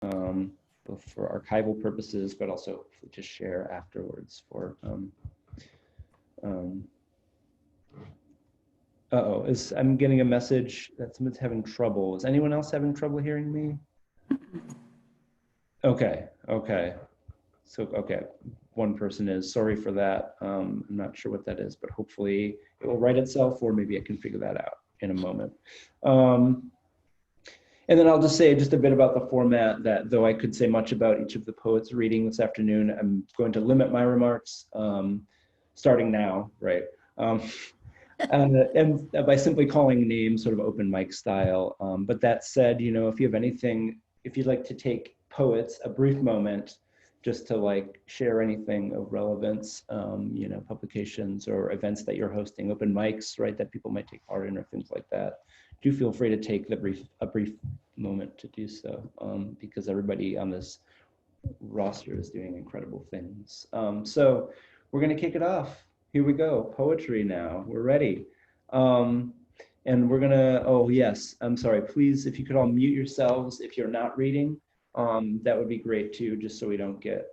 both for archival purposes, but also to share afterwards for I'm getting a message that someone's having trouble. Is anyone else having trouble hearing me? Okay. So, okay, one person is. Sorry for that. I'm not sure what that is, but hopefully it will right itself, or maybe I can figure that out in a moment. And then I'll just say just a bit about the format, that though I could say much about each of the poets reading this afternoon, I'm going to limit my remarks starting now, right? And by simply calling names, sort of open mic style. But that said, you know, if you have anything, if you'd like to take poets a brief moment just to like share anything of relevance, you know, publications or events that you're hosting, open mics, right, that people might take part in or things like that, do feel free to take a brief moment to do so, because everybody on this roster is doing incredible things. So we're gonna kick it off. Here we go, poetry now, we're ready. And we're gonna, oh yes, I'm sorry, please, if you could all mute yourselves if you're not reading, that would be great too, just so we don't get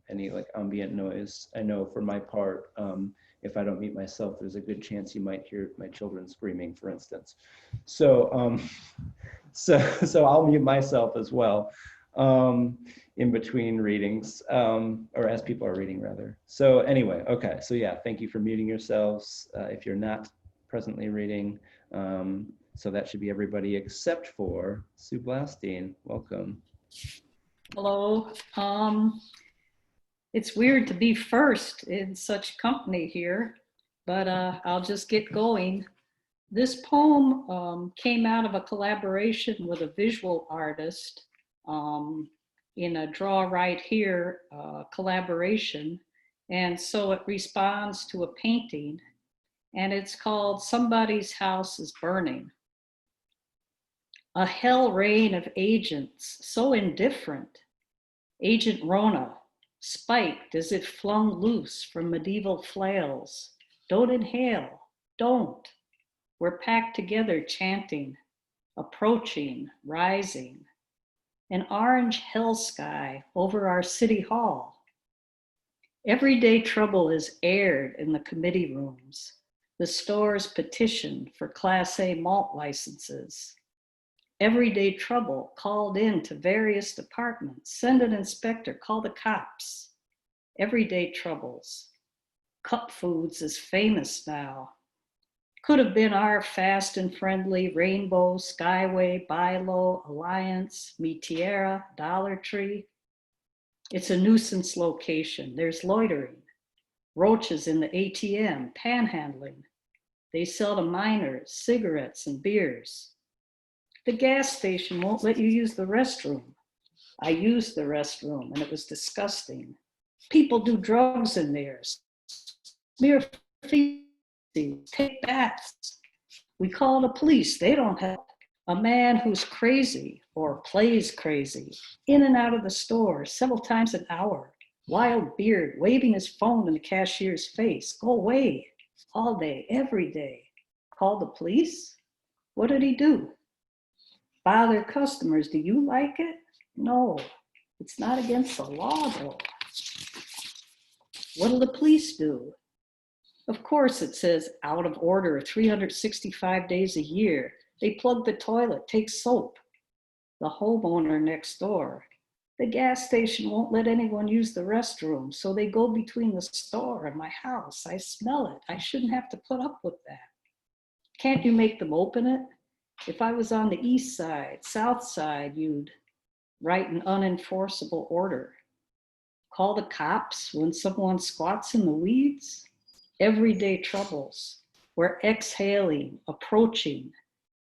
any like ambient noise. I know for my part, if I don't mute myself, there's a good chance you might hear my children screaming, for instance. So, so I'll mute myself as well in between readings, or as people are reading rather. So anyway, okay, so yeah, thank you for muting yourselves if you're not presently reading. So that should be everybody except for Sue Blaustein. Welcome. Hello. It's weird to be first in such company here, but I'll just get going. This poem came out of a collaboration with a visual artist in a Draw Right Here collaboration. And so it responds to a painting, and it's called Somebody's House is Burning. A hell rain of agents, so indifferent. Agent Rona, spiked as if flung loose from medieval flails. Don't inhale, don't. We're packed together chanting, approaching, rising. An orange hell sky over our city hall. Everyday trouble is aired in the committee rooms. The store's petition for Class A malt licenses. Everyday trouble called in to various departments. Send an inspector, call the cops. Everyday troubles. Cup Foods is famous now. Could have been our fast and friendly Rainbow, Skyway, Bilo, Alliance, Mi Tierra, Dollar Tree. It's a nuisance location. There's loitering. Roaches in the ATM, panhandling. They sell to minors cigarettes and beers. The gas station won't let you use the restroom. I used the restroom and it was disgusting. People do drugs in there, smear feces, take baths. We call the police, they don't help. A man who's crazy or plays crazy, in and out of the store several times an hour, wild beard, waving his phone in the cashier's face. Go away, all day, every day. Call the police? What did he do? Bother customers, do you like it? No, it's not against the law though. What do the police do? Of course it says out of order 365 days a year. They plug the toilet, take soap. The homeowner next door. The gas station won't let anyone use the restroom, so they go between the store and my house. I smell it. I shouldn't have to put up with that. Can't you make them open it? If I was on the east side, south side, you'd write an unenforceable order. Call the cops when someone squats in the weeds? Everyday troubles. We're exhaling, approaching,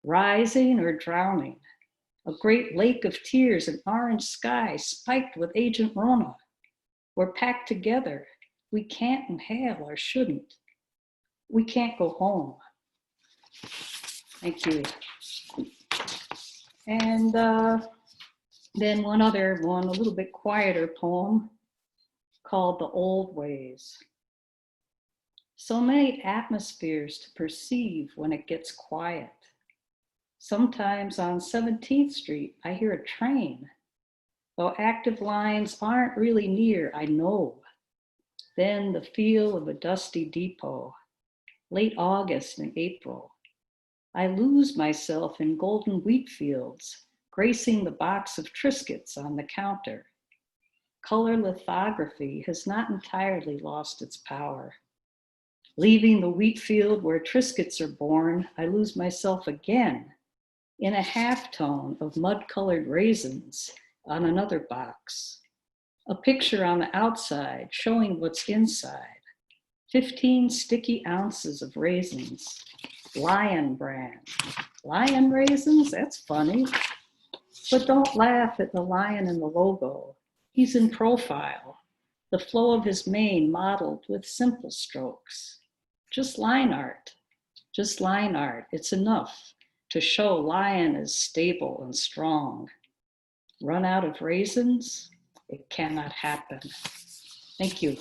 rising or drowning. A great lake of tears, an orange sky spiked with Agent Rona. We're packed together. We can't inhale or shouldn't. We can't go home. Thank you. And then one other one, a little bit quieter poem called The Old Ways. So many atmospheres to perceive when it gets quiet. Sometimes on 17th Street, I hear a train. though active lines aren't really near, I know. Then the feel of a dusty depot, late August and April. I lose myself in golden wheat fields, gracing the box of Triscuits on the counter. Color lithography has not entirely lost its power. Leaving the wheat field where Triscuits are born, I lose myself again in a halftone of mud-colored raisins on another box. A picture on the outside showing what's inside. 15 sticky ounces of raisins. Lion brand. Lion raisins? That's funny. But don't laugh at the lion in the logo. He's in profile. The flow of his mane modeled with simple strokes. Just line art. Just line art. It's enough to show lion is stable and strong. Run out of raisins? It cannot happen. Thank you.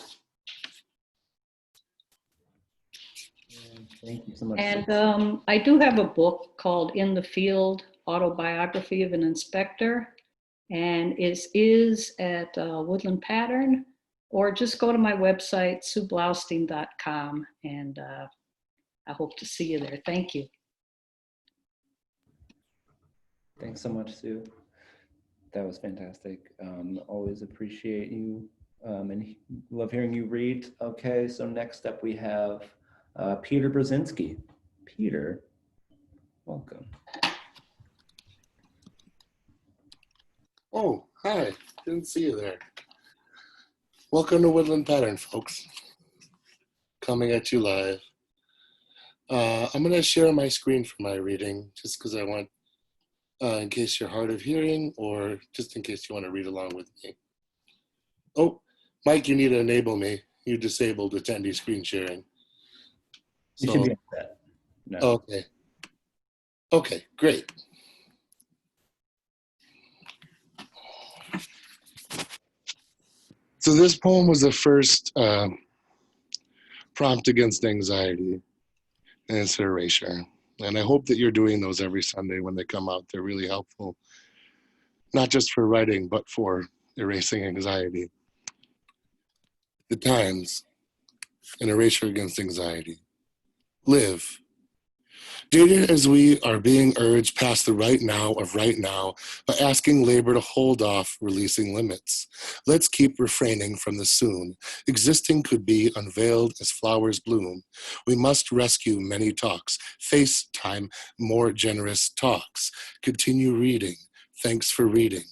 Thank you so much. And I do have a book called In the Field, Autobiography of an Inspector. And it is at Woodland Pattern, or just go to my website, sueblaustein.com, and I hope to see you there. Thank you. Thanks so much, Sue. That was fantastic. Always appreciate you and love hearing you read. Okay, so next up we have Peter Burzynski. Peter, welcome. Oh, hi. Didn't see you there. Welcome to Woodland Pattern, folks. Coming at you live. I'm going to share my screen for my reading, just because I want, in case you're hard of hearing, or just in case you want to read along with me. Oh, Mike, you need to enable me. You disabled attendee screen sharing. You should be set. No. Okay. Okay, great. So this poem was the first prompt against anxiety, and it's erasure. And I hope that you're doing those every Sunday when they come out. They're really helpful, not just for writing, but for erasing anxiety. The Times, an erasure against anxiety. Live. Dated as we are being urged past the right now of right now by asking labor to hold off releasing limits. Let's keep refraining from the soon. Existing could be unveiled as flowers bloom. We must rescue many talks. FaceTime more generous talks. Continue reading. Thanks for reading.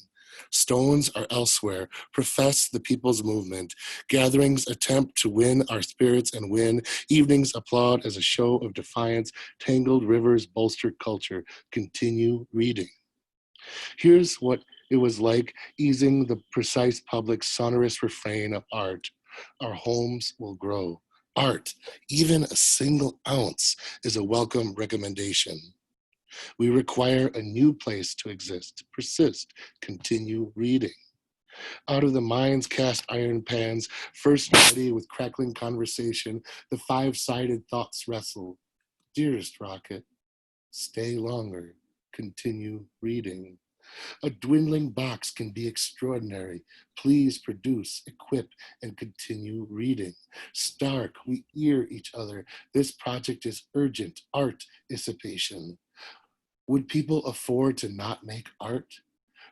Stones are elsewhere, profess the people's movement. Gatherings attempt to win our spirits and win. Evenings applaud as a show of defiance. Tangled rivers bolster culture. Continue reading. Here's what it was like easing the precise public sonorous refrain of art. Our homes will grow. Art, even a single ounce, is a welcome recommendation. We require a new place to exist, persist, continue reading. Out of the mind's cast iron pans, first ready with crackling conversation, the five-sided thoughts wrestle. Dearest rocket, stay longer, continue reading. A dwindling box can be extraordinary. Please produce, equip, and continue reading. Stark, we ear each other. This project is urgent, art dissipation. Would people afford to not make art?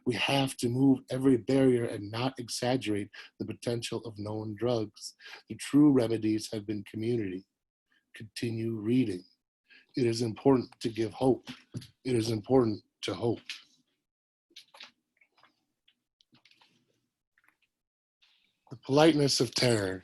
We have to move every barrier and not exaggerate the potential of known drugs. The true remedies have been community. Continue reading. It is important to give hope. It is important to hope. The politeness of terror.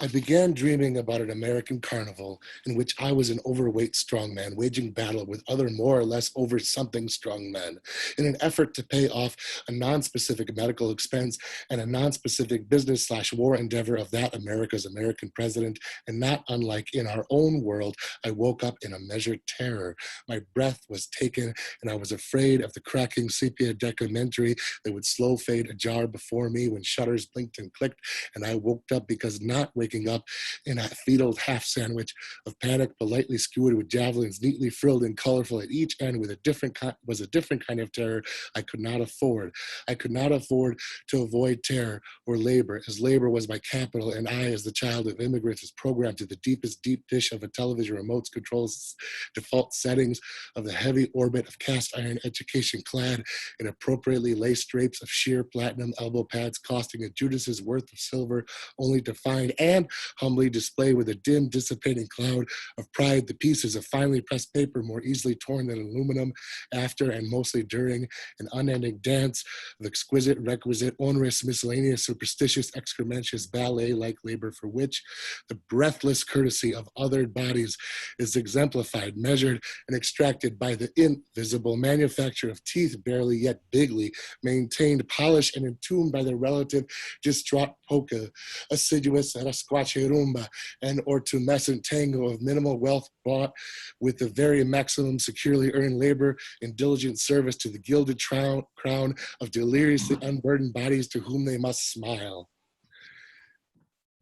I began dreaming about an American carnival in which I was an overweight strongman waging battle with other more or less over-something strongmen in an effort to pay off a non-specific medical expense and a non-specific business/war endeavor of that America's American president. And not unlike in our own world, I woke up in a measured terror. My breath was taken and I was afraid of the cracking sepia documentary that would slow fade ajar before me when shutters blinked and clicked. And I woke up because not waking waking up in a fetal half sandwich of panic, politely skewered with javelins, neatly frilled and colorful at each end with a different kind of terror I could not afford. I could not afford to avoid terror or labor, as labor was my capital, and I, as the child of immigrants, was programmed to the deepest deep dish of a television remote's controls default settings of the heavy orbit of cast iron education clad in appropriately laced drapes of sheer platinum elbow pads costing a Judas's worth of silver, only to find and humbly display with a dim dissipating cloud of pride the pieces of finely pressed paper more easily torn than aluminum after and mostly during an unending dance of exquisite, requisite, onerous, miscellaneous, superstitious, excrementitious ballet-like labor for which the breathless courtesy of othered bodies is exemplified, measured, and extracted by the invisible manufacture of teeth barely yet bigly, maintained, polished, and entombed by the relative distraught polka, assiduous rasquache rumba, and or tumescent tango of minimal wealth bought with the very maximum securely earned labor in diligent service to the gilded crown of deliriously unburdened bodies to whom they must smile.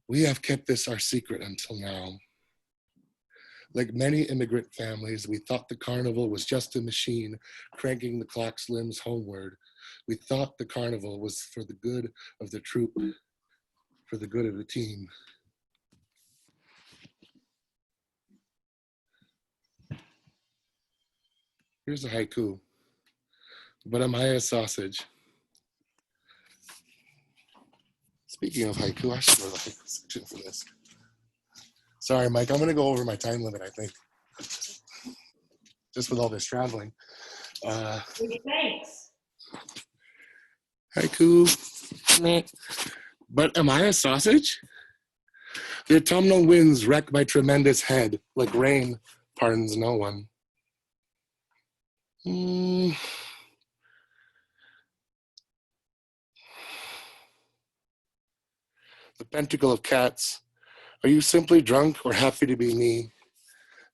We have kept this our secret until now. Like many immigrant families, we thought the carnival was just a machine cranking the clock's limbs homeward. We thought the carnival was for the good of the troop, for the good of the team. Here's a haiku. But am I a sausage? Speaking of haiku, I should go to the haiku section for this. Sorry, Mike, I'm gonna go over my time limit, I think. Just with all this traveling. Thanks. Haiku. But am I a sausage? The autumnal winds wreck my tremendous head, like rain pardons no one. The pentacle of cats. Are you simply drunk or happy to be me?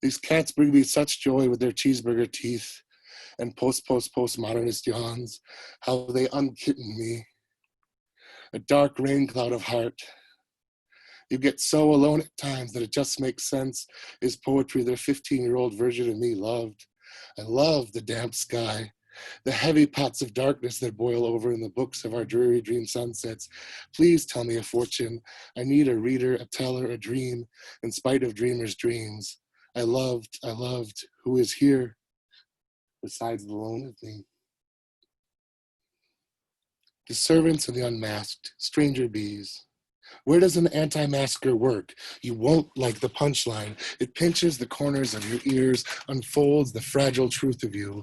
These cats bring me such joy with their cheeseburger teeth and postmodernist yawns, how they unkitten me. A dark rain cloud of heart. You get so alone at times that it just makes sense. Is poetry their 15-year-old version of me loved? I love the damp sky, the heavy pots of darkness that boil over in the books of our dreary dream sunsets. Please tell me a fortune. I need a reader, a teller, a dream, in spite of dreamers' dreams. I loved, who is here besides the lone of me? The servants and the unmasked, stranger bees. Where does an anti-masker work? You won't like the punchline. It pinches the corners of your ears, unfolds the fragile truth of you.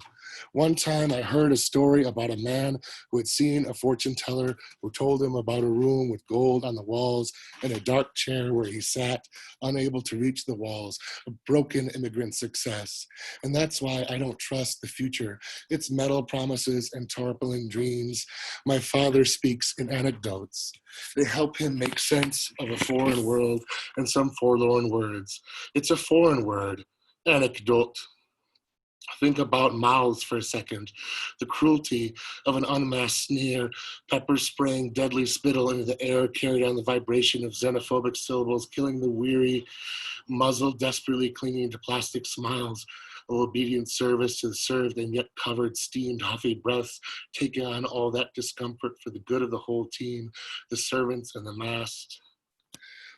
One time I heard a story about a man who had seen a fortune teller who told him about a room with gold on the walls and a dark chair where he sat, unable to reach the walls, a broken immigrant success. And that's why I don't trust the future. Its metal promises and tarpaulin dreams. My father speaks in anecdotes. They help him make sense of a foreign world and some forlorn words. It's a foreign word, anecdote. Think about mouths for a second. The cruelty of an unmasked sneer, pepper spraying deadly spittle into the air, carried on the vibration of xenophobic syllables, killing the weary muzzle, desperately clinging to plastic smiles of obedient service to the served and yet covered, steamed, huffy breaths, taking on all that discomfort for the good of the whole team, the servants and the masked.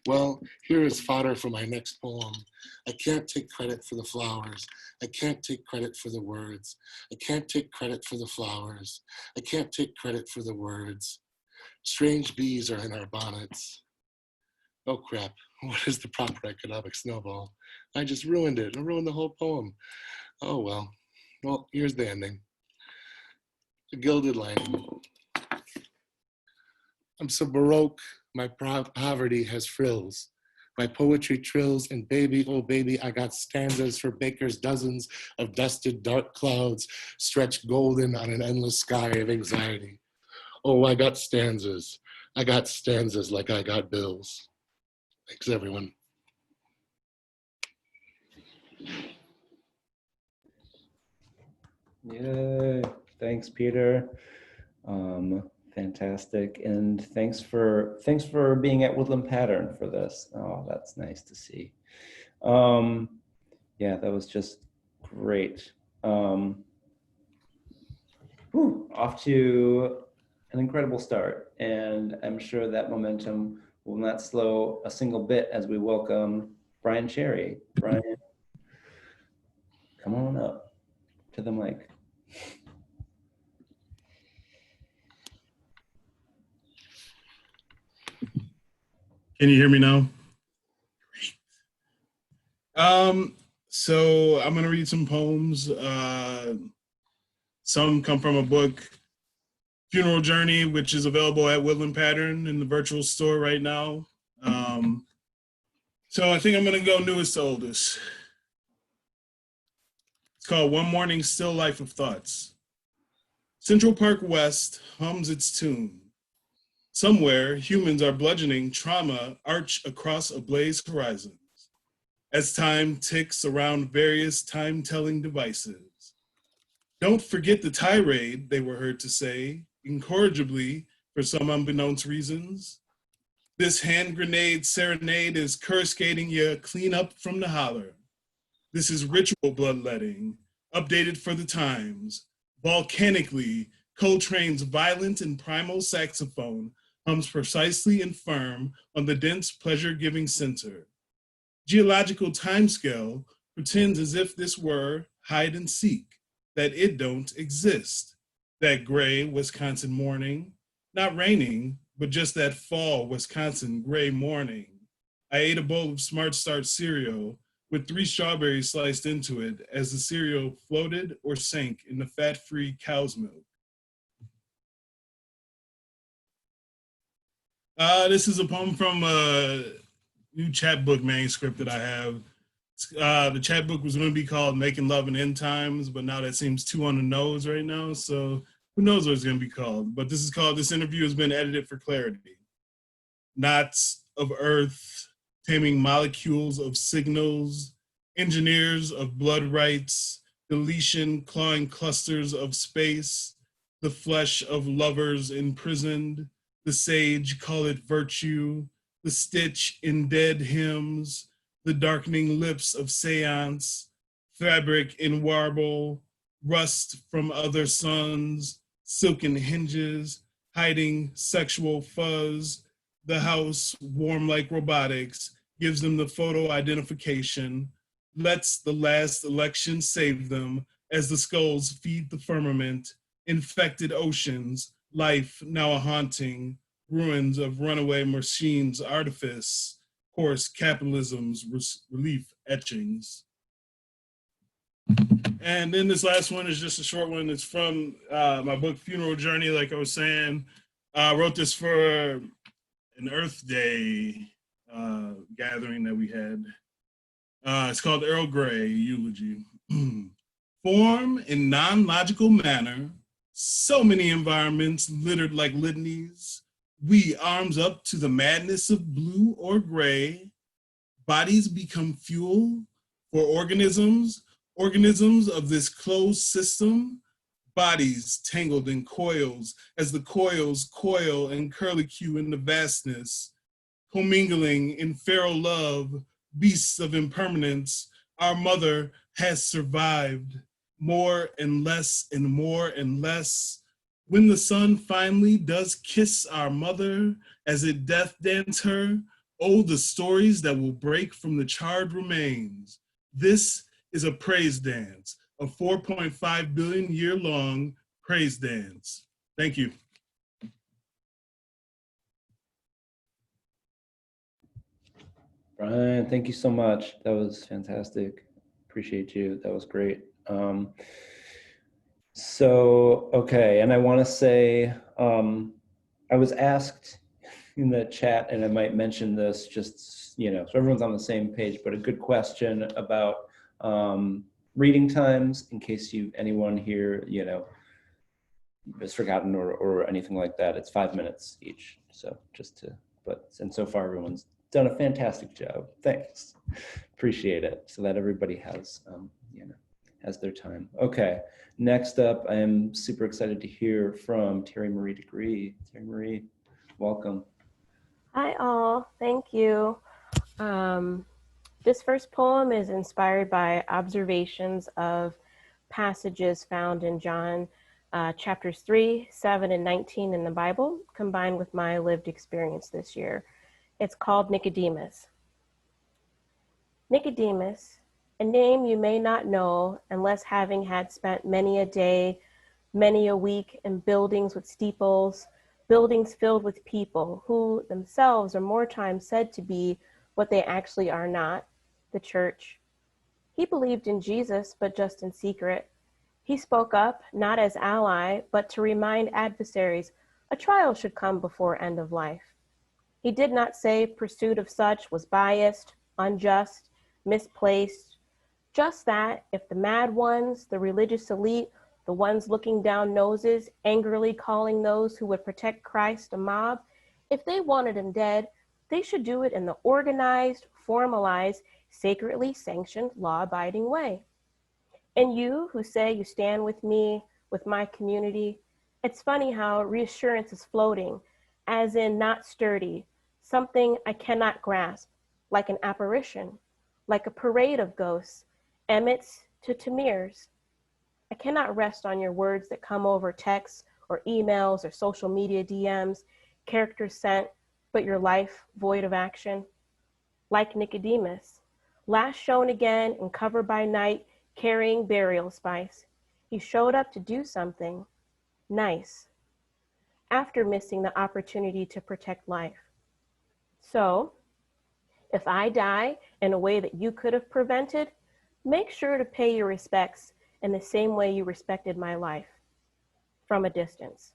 Well, here is fodder for my next poem. I can't take credit for the flowers. I can't take credit for the words. I can't take credit for the flowers. I can't take credit for the words. Strange bees are in our bonnets. Oh crap, what is the proper economic snowball? I just ruined it. I ruined the whole poem. Oh well. Well, here's the ending. The gilded lining. I'm so baroque, my poverty has frills. My poetry trills, and baby, oh baby, I got stanzas for bakers, dozens of dusted dark clouds stretched golden on an endless sky of anxiety. Oh, I got stanzas. I got stanzas like I got bills. Thanks, everyone. Yay. Thanks, Peter. Fantastic. And thanks for being at Woodland Pattern for this. Oh, that's nice to see. Yeah, that was just great. Off to an incredible start. And I'm sure that momentum will not slow a single bit as we welcome Bryon Cherry. Bryon, come on up to the mic. Can you hear me now? Great. So I'm gonna read some poems. Some come from a book, Funeral Journey, which is available at Woodland Pattern in the virtual store right now. So I think I'm gonna go newest to oldest. It's called One Morning Still Life of Thoughts. Central Park West hums its tune. Somewhere, humans are bludgeoning trauma arch across ablaze horizons as time ticks around various time-telling devices. Don't forget the tirade, they were heard to say, incorrigibly for some unbeknownst reasons. This hand grenade serenade is coruscating you clean up from the holler. This is ritual bloodletting, updated for the times. Volcanically, Coltrane's violent and primal saxophone hums precisely and firm on the dense pleasure-giving center. Geological timescale pretends as if this were hide and seek, that it don't exist. That gray Wisconsin morning, not raining, but just that fall Wisconsin gray morning. I ate a bowl of Smart Start cereal with 3 strawberries sliced into it as the cereal floated or sank in the fat-free cow's milk. This is a poem from a new chapbook manuscript that I have. The chapbook was going to be called Making Love in End Times, but now that seems too on the nose right now, so who knows what it's going to be called. But this is called, this interview has been edited for clarity. Knots of earth, taming molecules of signals, engineers of blood rights, deletion clawing clusters of space, the flesh of lovers imprisoned, the sage call it virtue, the stitch in dead hymns, the darkening lips of seance, fabric in warble, rust from other suns, silken hinges, hiding sexual fuzz, the house warm like robotics, gives them the photo identification, lets the last election save them as the skulls feed the firmament, infected oceans, life now a haunting, ruins of runaway machines, artifice, coarse capitalism's relief etchings. And then this last one is just a short one. It's from my book, Funeral Journey, like I was saying. I wrote this for an Earth Day gathering that we had. It's called Earl Grey Eulogy. Form in non-logical manner, so many environments littered like litanies, we arms up to the madness of blue or gray, bodies become fuel for organisms of this closed system, bodies tangled in coils as the coils coil and curlicue in the vastness, commingling in feral love, beasts of impermanence, our mother has survived, more and less and more and less. When the sun finally does kiss our mother as it death dance her, oh, the stories that will break from the charred remains. This is a praise dance, a 4.5 billion year long praise dance. Thank you. Bryon, thank you so much. That was fantastic. Appreciate you. That was great. Okay, and I want to say, I was asked in the chat, and I might mention this just, so everyone's on the same page, but a good question about reading times in case anyone here, has forgotten or anything like that. It's 5 minutes each. So and so far everyone's done a fantastic job. Thanks. Appreciate it. So that everybody has, has their time. Okay, next up, I am super excited to hear from Terimarie Degree. Terimarie, welcome. Hi all, thank you. This first poem is inspired by observations of passages found in John chapters 3, 7, and 19 in the Bible, combined with my lived experience this year. It's called Nicodemus. Nicodemus, a name you may not know unless having had spent many a day, many a week in buildings with steeples, buildings filled with people who themselves are more times said to be what they actually are not, the church. He believed in Jesus, but just in secret. He spoke up, not as ally, but to remind adversaries a trial should come before end of life. He did not say pursuit of such was biased, unjust, misplaced, just that if the mad ones, the religious elite, the ones looking down noses, angrily calling those who would protect Christ a mob, if they wanted him dead, they should do it in the organized, formalized, sacredly sanctioned, law-abiding way. And you who say you stand with me, with my community, it's funny how reassurance is floating, as in not sturdy, something I cannot grasp, like an apparition, like a parade of ghosts, Emmets to Tamirs. I cannot rest on your words that come over texts or emails or social media DMs, characters sent, but your life void of action. Like Nicodemus, last shown again in cover by night, carrying burial spice. He showed up to do something nice after missing the opportunity to protect life. So, if I die in a way that you could have prevented, make sure to pay your respects in the same way you respected my life, from a distance.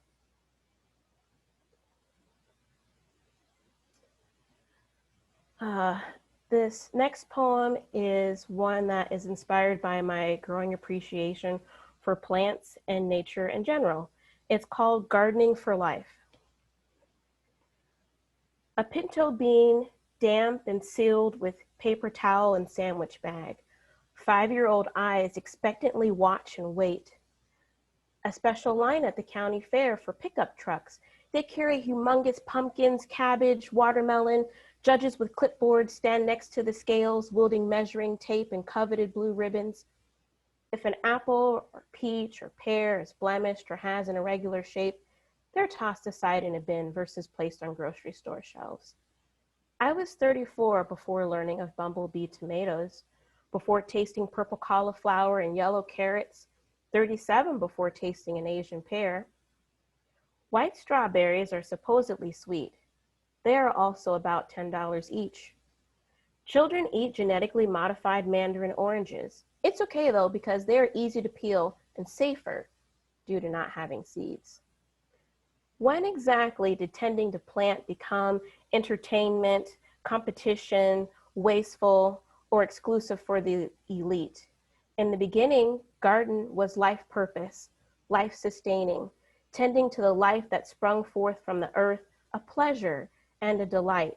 This next poem is one that is inspired by my growing appreciation for plants and nature in general. It's called Gardening for Life. A pinto bean, damp and sealed with paper towel and sandwich bag. 5-year-old eyes expectantly watch and wait. A special line at the county fair for pickup trucks. They carry humongous pumpkins, cabbage, watermelon. Judges with clipboards stand next to the scales, wielding measuring tape and coveted blue ribbons. If an apple or peach or pear is blemished or has an irregular shape, they're tossed aside in a bin versus placed on grocery store shelves. I was 34 before learning of bumblebee tomatoes, before tasting purple cauliflower and yellow carrots, 37 before tasting an Asian pear. White strawberries are supposedly sweet. They are also about $10 each. Children eat genetically modified mandarin oranges. It's okay though, because they are easy to peel and safer due to not having seeds. When exactly did tending to plant become entertainment, competition, wasteful, or exclusive for the elite? In the beginning, garden was life purpose, life sustaining, tending to the life that sprung forth from the earth, a pleasure and a delight.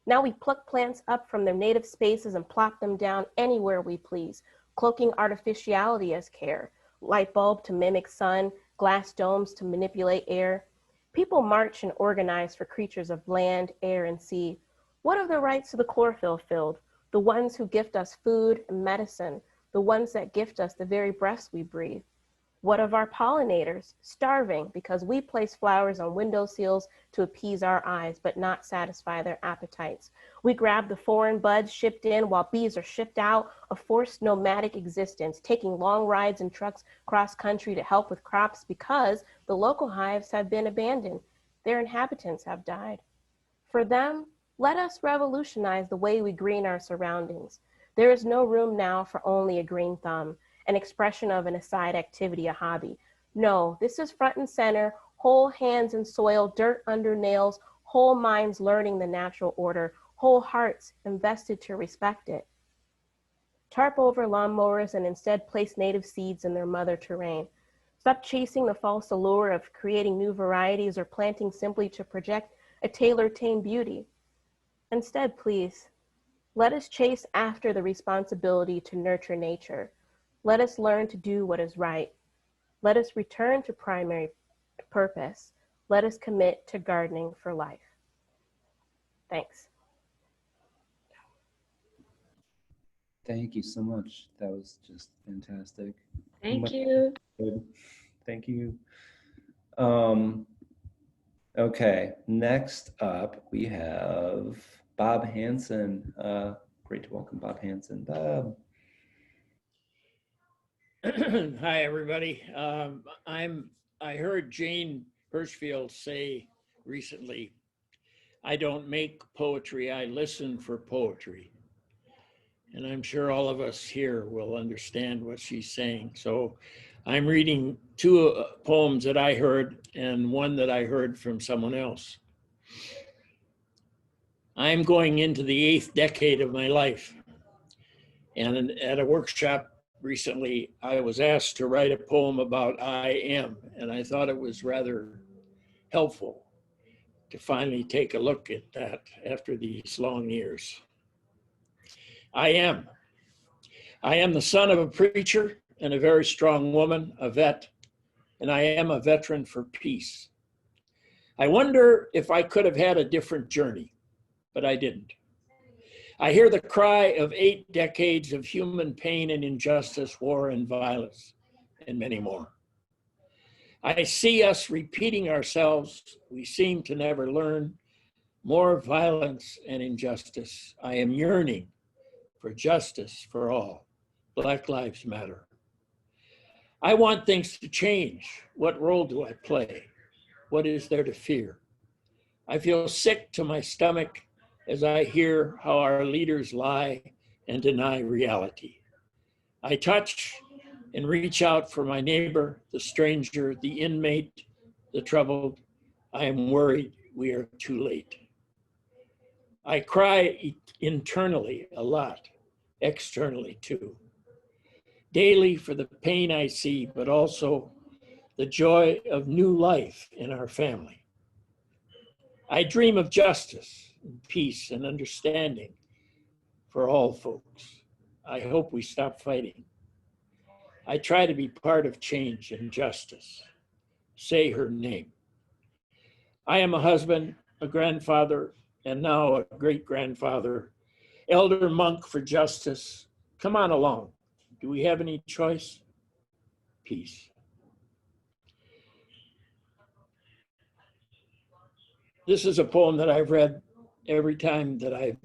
Now we pluck plants up from their native spaces and plop them down anywhere we please, cloaking artificiality as care, light bulb to mimic sun, glass domes to manipulate air. People march and organize for creatures of land, air, and sea. What of the rights to the chlorophyll field, the ones who gift us food and medicine, the ones that gift us the very breaths we breathe? What of our pollinators, starving because we place flowers on windowsills to appease our eyes, but not satisfy their appetites? We grab the foreign buds shipped in while bees are shipped out, a forced nomadic existence, taking long rides in trucks cross country to help with crops because the local hives have been abandoned. Their inhabitants have died. For them, let us revolutionize the way we green our surroundings. There is no room now for only a green thumb, an expression of an aside activity, a hobby. No, this is front and center, whole hands in soil, dirt under nails, whole minds learning the natural order, whole hearts invested to respect it. Tarp over lawnmowers and instead place native seeds in their mother terrain. Stop chasing the false allure of creating new varieties or planting simply to project a tailor-tamed beauty. Instead, please, let us chase after the responsibility to nurture nature. Let us learn to do what is right. Let us return to primary purpose. Let us commit to gardening for life. Thanks. Thank you so much. That was just fantastic. Thank you. Good. Thank you. Okay, next up we have Bob Hanson. Great to welcome Bob Hanson. Bob. Hi, everybody. I heard Jane Hirschfield say recently, I don't make poetry, I listen for poetry. And I'm sure all of us here will understand what she's saying. So I'm reading two poems that I heard and one that I heard from someone else. I'm going into the 8th decade of my life. And at a workshop recently, I was asked to write a poem about I am, and I thought it was rather helpful to finally take a look at that after these long years. I am. I am the son of a preacher and a very strong woman, a vet, and I am a veteran for peace. I wonder if I could have had a different journey, but I didn't. I hear the cry of 8 decades of human pain and injustice, war and violence, and many more. I see us repeating ourselves. We seem to never learn. More violence and injustice. I am yearning for justice for all. Black Lives Matter. I want things to change. What role do I play? What is there to fear? I feel sick to my stomach as I hear how our leaders lie and deny reality. I touch and reach out for my neighbor, the stranger, the inmate, the troubled. I am worried we are too late. I cry internally a lot, externally too. Daily for the pain I see, but also the joy of new life in our family. I dream of justice, and peace, and understanding for all folks. I hope we stop fighting. I try to be part of change and justice. Say her name. I am a husband, a grandfather, and now a great-grandfather, elder monk for justice. Come on along. Do we have any choice? Peace. This is a poem that I've read every time that I've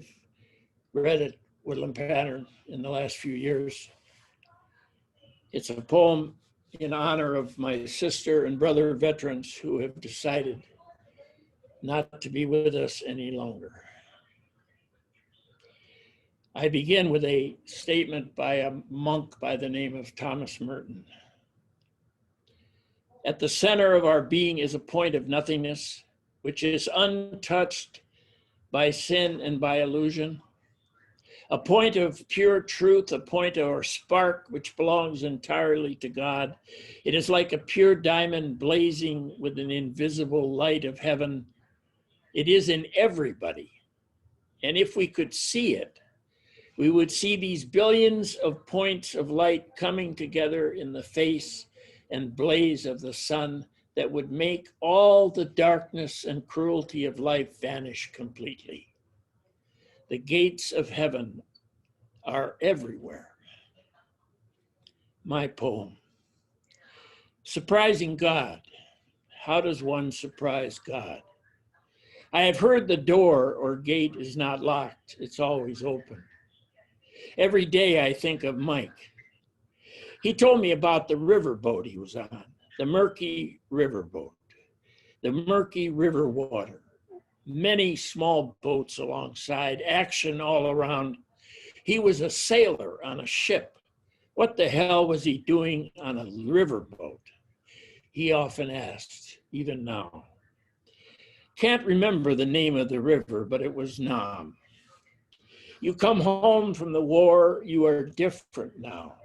read it, Woodland Pattern, in the last few years. It's a poem in honor of my sister and brother veterans who have decided not to be with us any longer. I begin with a statement by a monk by the name of Thomas Merton. At the center of our being is a point of nothingness, which is untouched by sin and by illusion. A point of pure truth, a point or spark which belongs entirely to God. It is like a pure diamond blazing with an invisible light of heaven. It is in everybody. And if we could see it, we would see these billions of points of light coming together in the face and blaze of the sun that would make all the darkness and cruelty of life vanish completely. The gates of heaven are everywhere. My poem. Surprising God. How does one surprise God? I have heard the door or gate is not locked. It's always open. Every day I think of Mike. He told me about the riverboat he was on, the murky riverboat, the murky river water, many small boats alongside, action all around. He was a sailor on a ship. What the hell was he doing on a riverboat? He often asked, even now. Can't remember the name of the river, but it was Nam. You come home from the war, you are different now.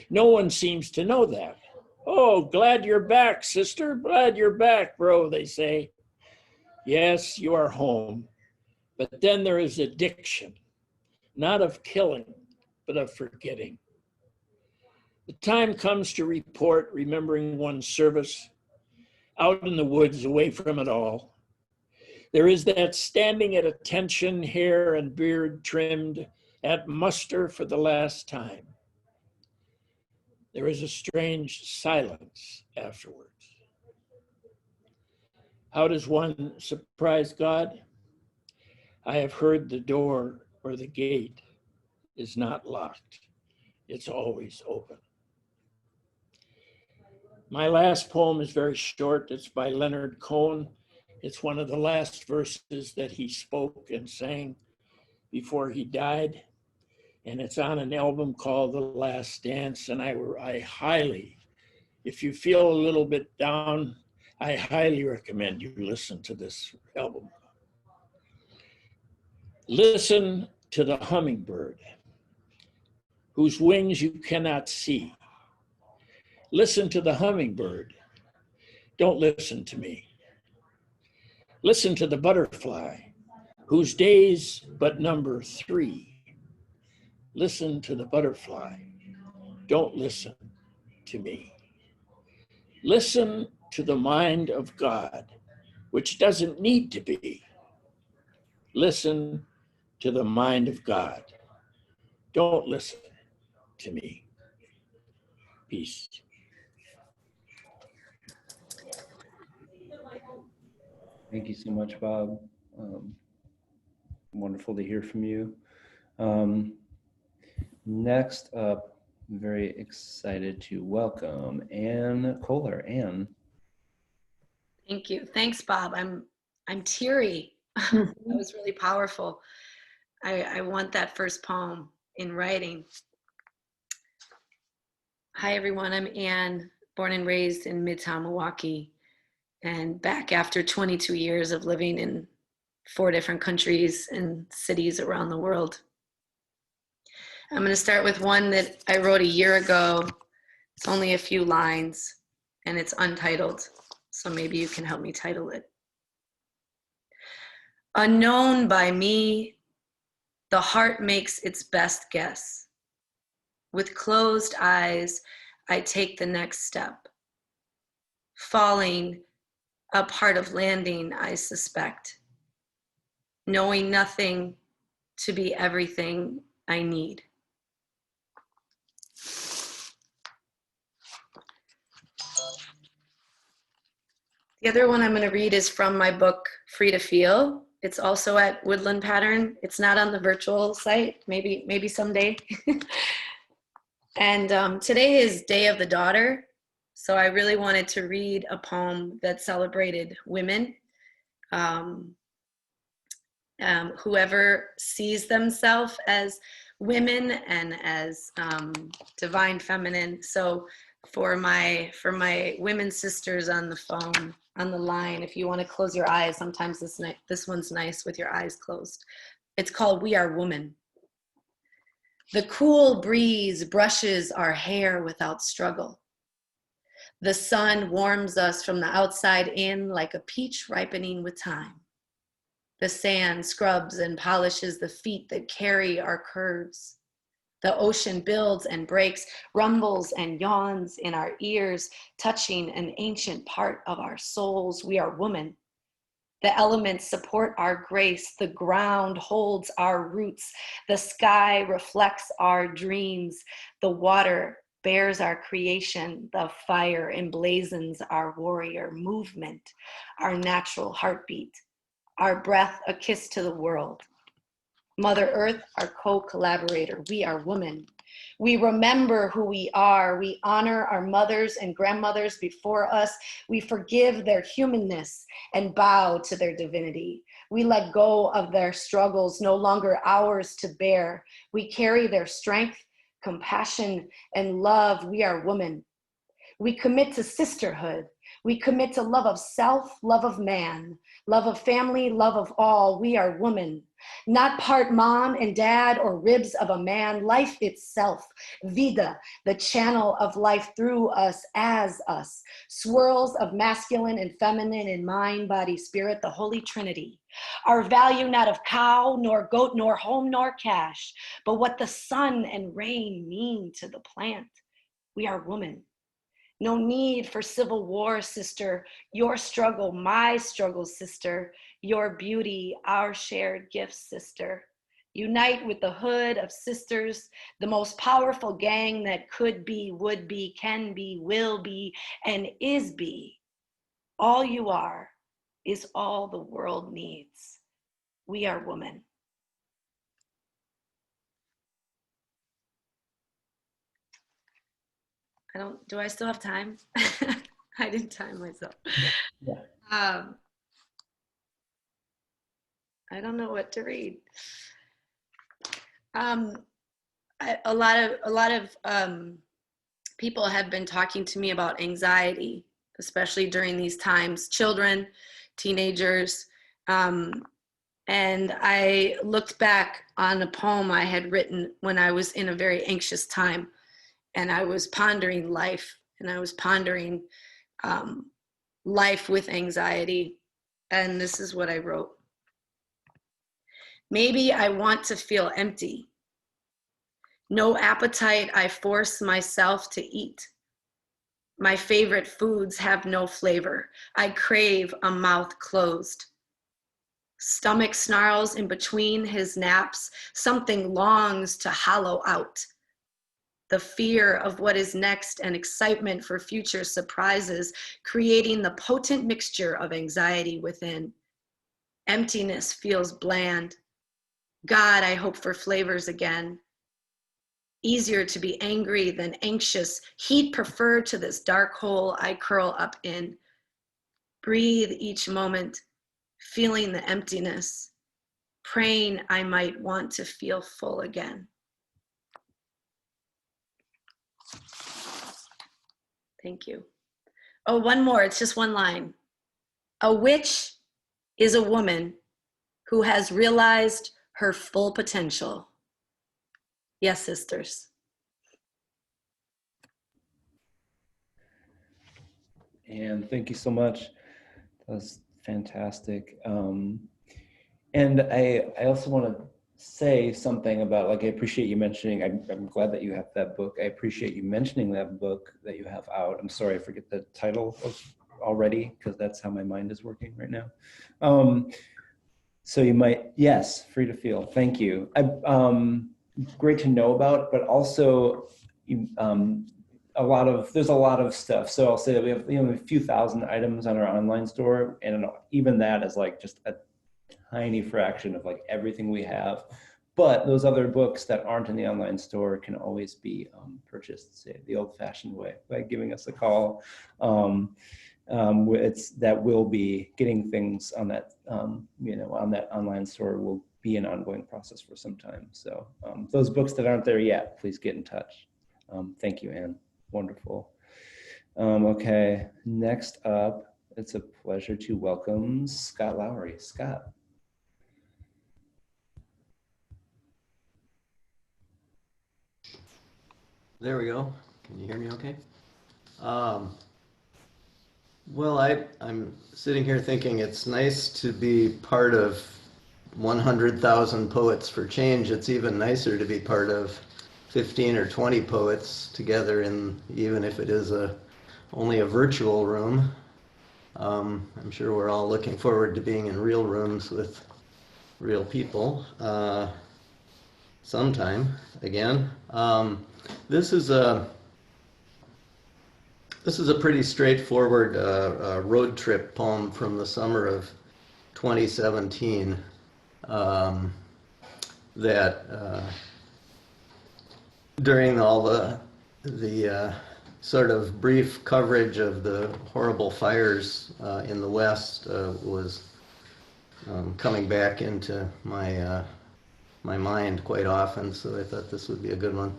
No one seems to know that. Oh, glad you're back, sister. Glad you're back, bro, they say. Yes, you are home. But then there is addiction, not of killing, but of forgetting. The time comes to report, remembering one's service, out in the woods, away from it all. There is that standing at attention, hair and beard trimmed, at muster for the last time. There is a strange silence afterwards. How does one surprise God? I have heard the door or the gate is not locked. It's always open. My last poem is very short. It's by Leonard Cohen. It's one of the last verses that he spoke and sang before he died. And it's on an album called The Last Dance. And I highly, if you feel a little bit down, I highly recommend you listen to this album. Listen to the hummingbird, whose wings you cannot see. Listen to the hummingbird. Don't listen to me. Listen to the butterfly, whose days but number 3. Listen to the butterfly. Don't listen to me. Listen to the mind of God, which doesn't need to be. Listen to the mind of God. Don't listen to me. Peace. Thank you so much, Bob. Wonderful to hear from you. Next up, I'm very excited to welcome Ann Koller. Ann. Thank you. Thanks, Bob. I'm teary. That was really powerful. I want that first poem in writing. Hi, everyone. I'm Ann, born and raised in Midtown Milwaukee, and back after 22 years of living in 4 different countries and cities around the world. I'm going to start with one that I wrote a year ago. It's only a few lines, and it's untitled, so maybe you can help me title it. Unknown by me, the heart makes its best guess. With closed eyes, I take the next step. Falling, a part of landing, I suspect. Knowing nothing to be everything I need. The other one I'm going to read is from my book, Free to Feel. It's also at Woodland Pattern. It's not on the virtual site, maybe someday. And today is Day of the Daughter. So I really wanted to read a poem that celebrated women. Whoever sees themselves as women and as divine feminine. So for my women sisters on the phone, on the line, if you want to close your eyes, sometimes this one's nice with your eyes closed. It's called We Are Woman. The cool breeze brushes our hair without struggle. The sun warms us from the outside in like a peach ripening with time. The sand scrubs and polishes the feet that carry our curves. The ocean builds and breaks, rumbles and yawns in our ears, touching an ancient part of our souls. We are woman. The elements support our grace. The ground holds our roots. The sky reflects our dreams. The water bears our creation. The fire emblazons our warrior movement, our natural heartbeat, our breath a kiss to the world. Mother Earth, our co-collaborator. We are woman. We remember who we are. We honor our mothers and grandmothers before us. We forgive their humanness and bow to their divinity. We let go of their struggles, no longer ours to bear. We carry their strength, compassion, and love. We are woman. We commit to sisterhood. We commit to love of self, love of man, love of family, love of all. We are woman. Not part mom and dad or ribs of a man, life itself, vida, the channel of life through us, as us, swirls of masculine and feminine in mind, body, spirit, the Holy Trinity. Our value not of cow, nor goat, nor home, nor cash, but what the sun and rain mean to the plant. We are woman. No need for civil war, sister. Your struggle, my struggle, sister. Your beauty, our shared gift, sister. Unite with the hood of sisters, the most powerful gang that could be, would be, can be, will be, and is be. All you are is all the world needs. We are woman. Do I still have time? I didn't time myself. Yeah. I don't know what to read. A lot of people have been talking to me about anxiety, especially during these times, children, teenagers. And I looked back on a poem I had written when I was in a very anxious time. And I was pondering life, and I was pondering life with anxiety. And this is what I wrote. Maybe I want to feel empty. No appetite I force myself to eat. My favorite foods have no flavor. I crave a mouth closed. Stomach snarls in between his naps. Something longs to hollow out. The fear of what is next and excitement for future surprises, creating the potent mixture of anxiety within. Emptiness feels bland. God, I hope for flavors again. Easier to be angry than anxious. Heat preferred to this dark hole I curl up in. Breathe each moment, feeling the emptiness. Praying I might want to feel full again. Thank you. Oh, one more, it's just one line. A witch is a woman who has realized her full potential. Yes, sisters. And thank you so much. That was fantastic. And I also want to say something about, like, I appreciate you mentioning, I'm glad that you have that book. I appreciate you mentioning that book that you have out. I'm sorry, I forget the title already, because that's how my mind is working right now. So you might, yes, Free to Feel, thank you. Great to know about, but also there's a lot of stuff. So I'll say that we have a few thousand items on our online store, and even that is like just a tiny fraction of like everything we have. But those other books that aren't in the online store can always be purchased, say, the old-fashioned way, by giving us a call. That will be getting things on that, on that online store will be an ongoing process for some time. So those books that aren't there yet, please get in touch. Thank you, Anne. Wonderful. Okay, next up, it's a pleasure to welcome Scott Lowry. Scott. There we go. Can you hear me okay? Well, I'm sitting here thinking it's nice to be part of 100,000 Poets for Change. It's even nicer to be part of 15 or 20 poets together, even if it is only a virtual room. I'm sure we're all looking forward to being in real rooms with real people sometime again. This is a pretty straightforward road trip poem from the summer of 2017 that during all the sort of brief coverage of the horrible fires in the West was coming back into my mind quite often, so I thought this would be a good one.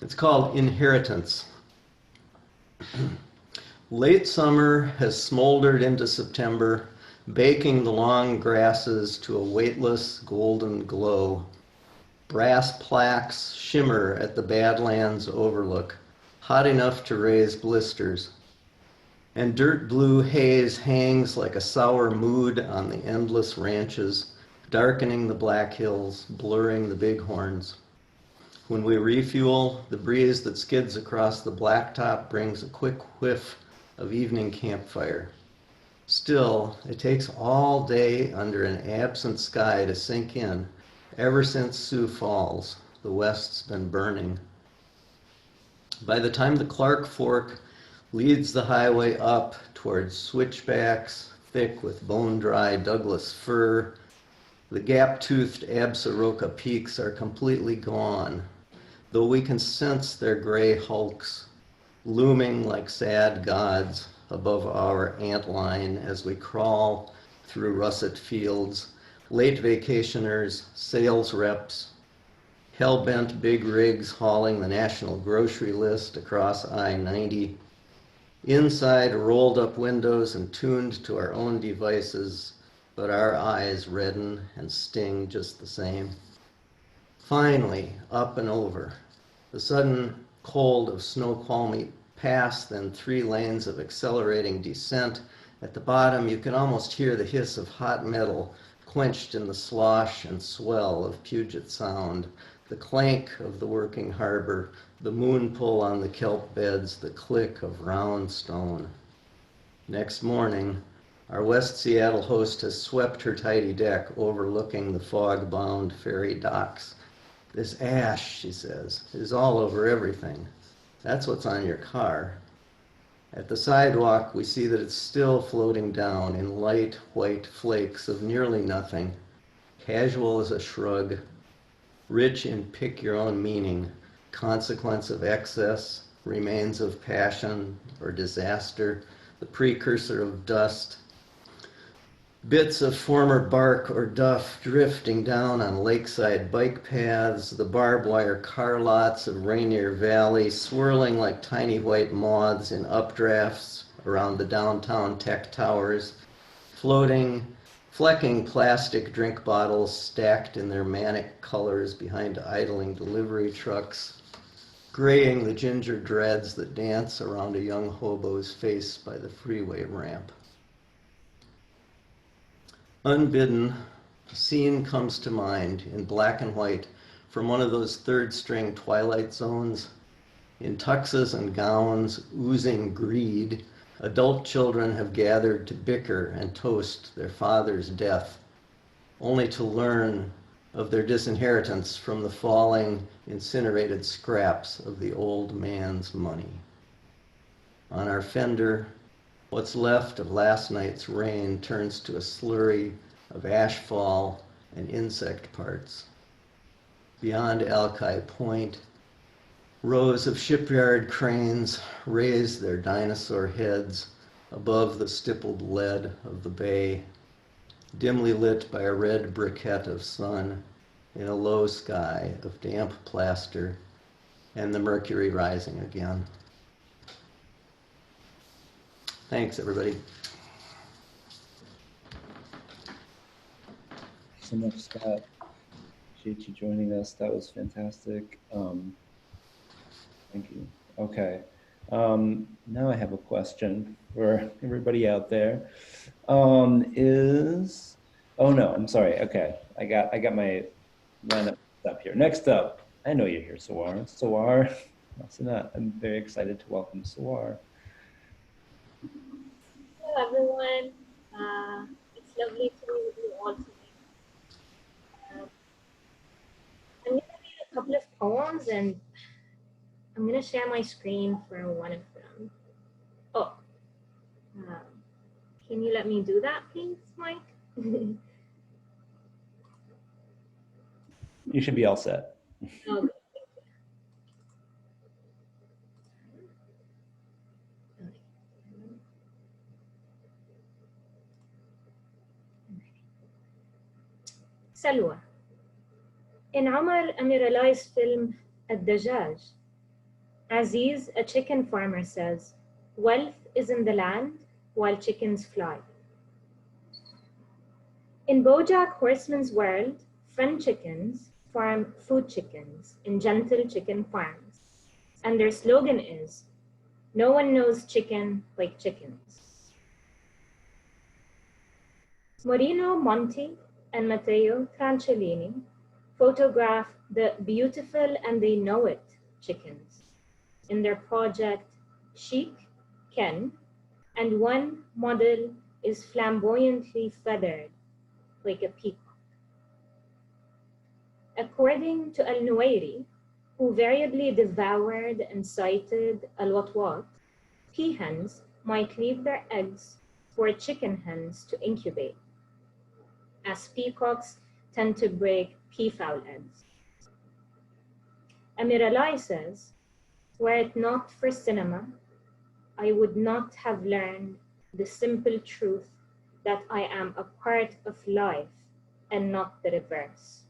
It's called Inheritance. Late summer has smoldered into September, baking the long grasses to a weightless golden glow. Brass plaques shimmer at the Badlands overlook, hot enough to raise blisters. And dirt blue haze hangs like a sour mood on the endless ranches, darkening the Black Hills, blurring the bighorns. When we refuel, the breeze that skids across the blacktop brings a quick whiff of evening campfire. Still, it takes all day under an absent sky to sink in. Ever since Sioux Falls, the West's been burning. By the time the Clark Fork leads the highway up towards switchbacks thick with bone-dry Douglas fir, the gap-toothed Absaroka peaks are completely gone, though we can sense their gray hulks looming like sad gods above our antline as we crawl through russet fields, late vacationers, sales reps, hell-bent big rigs hauling the national grocery list across I-90. Inside, rolled up windows and tuned to our own devices, but our eyes redden and sting just the same. Finally, up and over. The sudden cold of Snoqualmie Pass, then 3 lanes of accelerating descent. At the bottom, you can almost hear the hiss of hot metal quenched in the slosh and swell of Puget Sound, the clank of the working harbor, the moon pull on the kelp beds, the click of round stone. Next morning, our West Seattle host has swept her tidy deck overlooking the fog-bound ferry docks. This ash, she says, is all over everything. That's what's on your car. At the sidewalk, we see that it's still floating down in light white flakes of nearly nothing, casual as a shrug, rich in pick-your-own-meaning, consequence of excess, remains of passion or disaster, the precursor of dust, bits of former bark or duff drifting down on lakeside bike paths, the barbed wire car lots of Rainier Valley swirling like tiny white moths in updrafts around the downtown tech towers, floating, flecking plastic drink bottles stacked in their manic colors behind idling delivery trucks, graying the ginger dreads that dance around a young hobo's face by the freeway ramp. Unbidden, a scene comes to mind in black and white from one of those third-string Twilight Zones. In tuxes and gowns, oozing greed, adult children have gathered to bicker and toast their father's death, only to learn of their disinheritance from the falling, incinerated scraps of the old man's money. On our fender, what's left of last night's rain turns to a slurry of ashfall and insect parts. Beyond Alki Point, rows of shipyard cranes raise their dinosaur heads above the stippled lead of the bay, dimly lit by a red briquette of sun in a low sky of damp plaster and the mercury rising again. Thanks, everybody. So much, Scott. Appreciate you joining us. That was fantastic. Thank you. Okay. Now I have a question for everybody out there. Oh no, I'm sorry. Okay, I got my lineup up here. Next up, I know you're here, Siwar Massanat. I'm very excited to welcome Siwar. Hello everyone. It's lovely to be with you all today. I'm going to read a couple of poems and I'm going to share my screen for one of them. Oh, can you let me do that, please, Mike? You should be all set. Okay. Salwa. In Omar Amir Ali's film Ad-Dajjaj, Aziz, a chicken farmer, says, "Wealth is in the land while chickens fly." In BoJack Horseman's world, friend chickens farm food chickens in gentle chicken farms, and their slogan is, "No one knows chicken like chickens." Morino Monti and Matteo Trancellini photograph the beautiful and they know it chickens in their project Chic Ken, and one model is flamboyantly feathered like a peacock. According to Al-Nuwairi, who variably devoured and cited al-watwat, peahens might leave their eggs for chicken hens to incubate, as peacocks tend to break peafowl eggs. Amir Alai says, were it not for cinema, I would not have learned the simple truth that I am a part of life and not the reverse.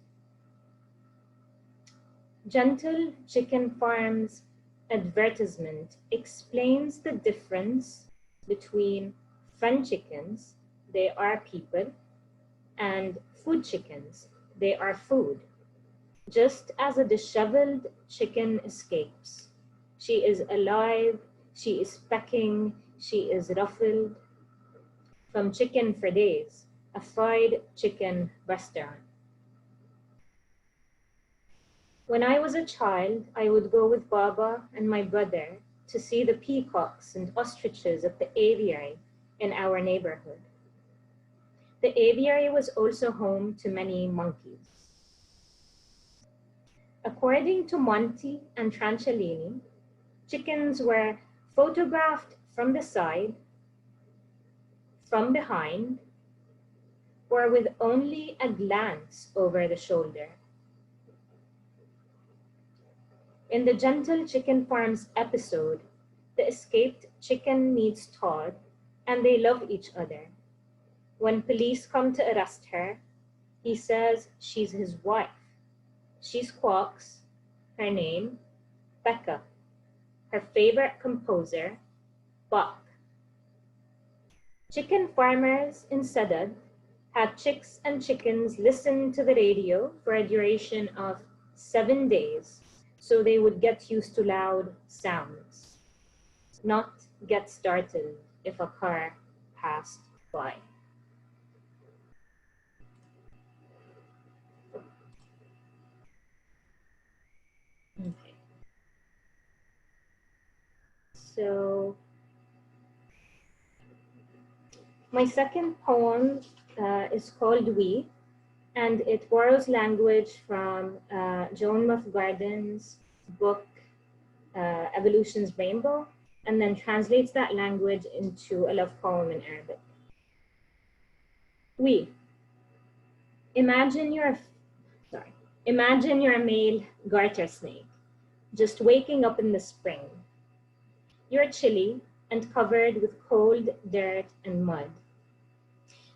Gentle Chicken Farm's advertisement explains the difference between fun chickens, they are people, and food chickens, they are food. Just as a disheveled chicken escapes, she is alive, she is pecking, she is ruffled. From chicken for days, a fried chicken restaurant. When I was a child, I would go with Baba and my brother to see the peacocks and ostriches at the aviary in our neighborhood. The aviary was also home to many monkeys. According to Monti and Trancellini, chickens were photographed from the side, from behind, or with only a glance over the shoulder. In the Gentle Chicken Farms episode, the escaped chicken meets Todd and they love each other. When police come to arrest her, he says she's his wife. She squawks her name, Becca, her favorite composer, Bach. Chicken farmers in Sadat had chicks and chickens listen to the radio for a duration of 7 days so they would get used to loud sounds, not get startled if a car passed by. Okay. So my second poem is called We, and it borrows language from Joan Muff Garden's book, Evolution's Rainbow, and then translates that language into a love poem in Arabic. We. Imagine you're a male garter snake, just waking up in the spring. You're chilly and covered with cold dirt and mud.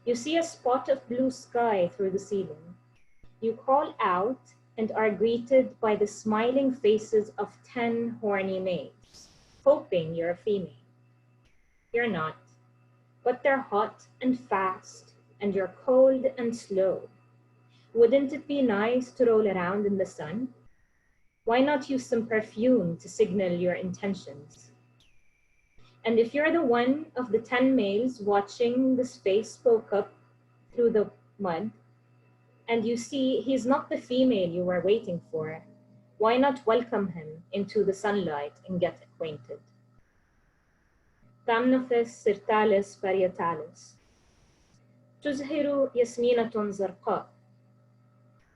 You see a spot of blue sky through the ceiling. You call out and are greeted by the smiling faces of 10 horny maids, hoping you're a female. You're not, but they're hot and fast, and you're cold and slow. Wouldn't it be nice to roll around in the sun? Why not use some perfume to signal your intentions? And if you're the one of the 10 males watching this face poke up through the mud, and you see he's not the female you were waiting for, why not welcome him into the sunlight and get acquainted? Thamnophis sirtalis varietalis. تزهر ياسمينة زرقاء.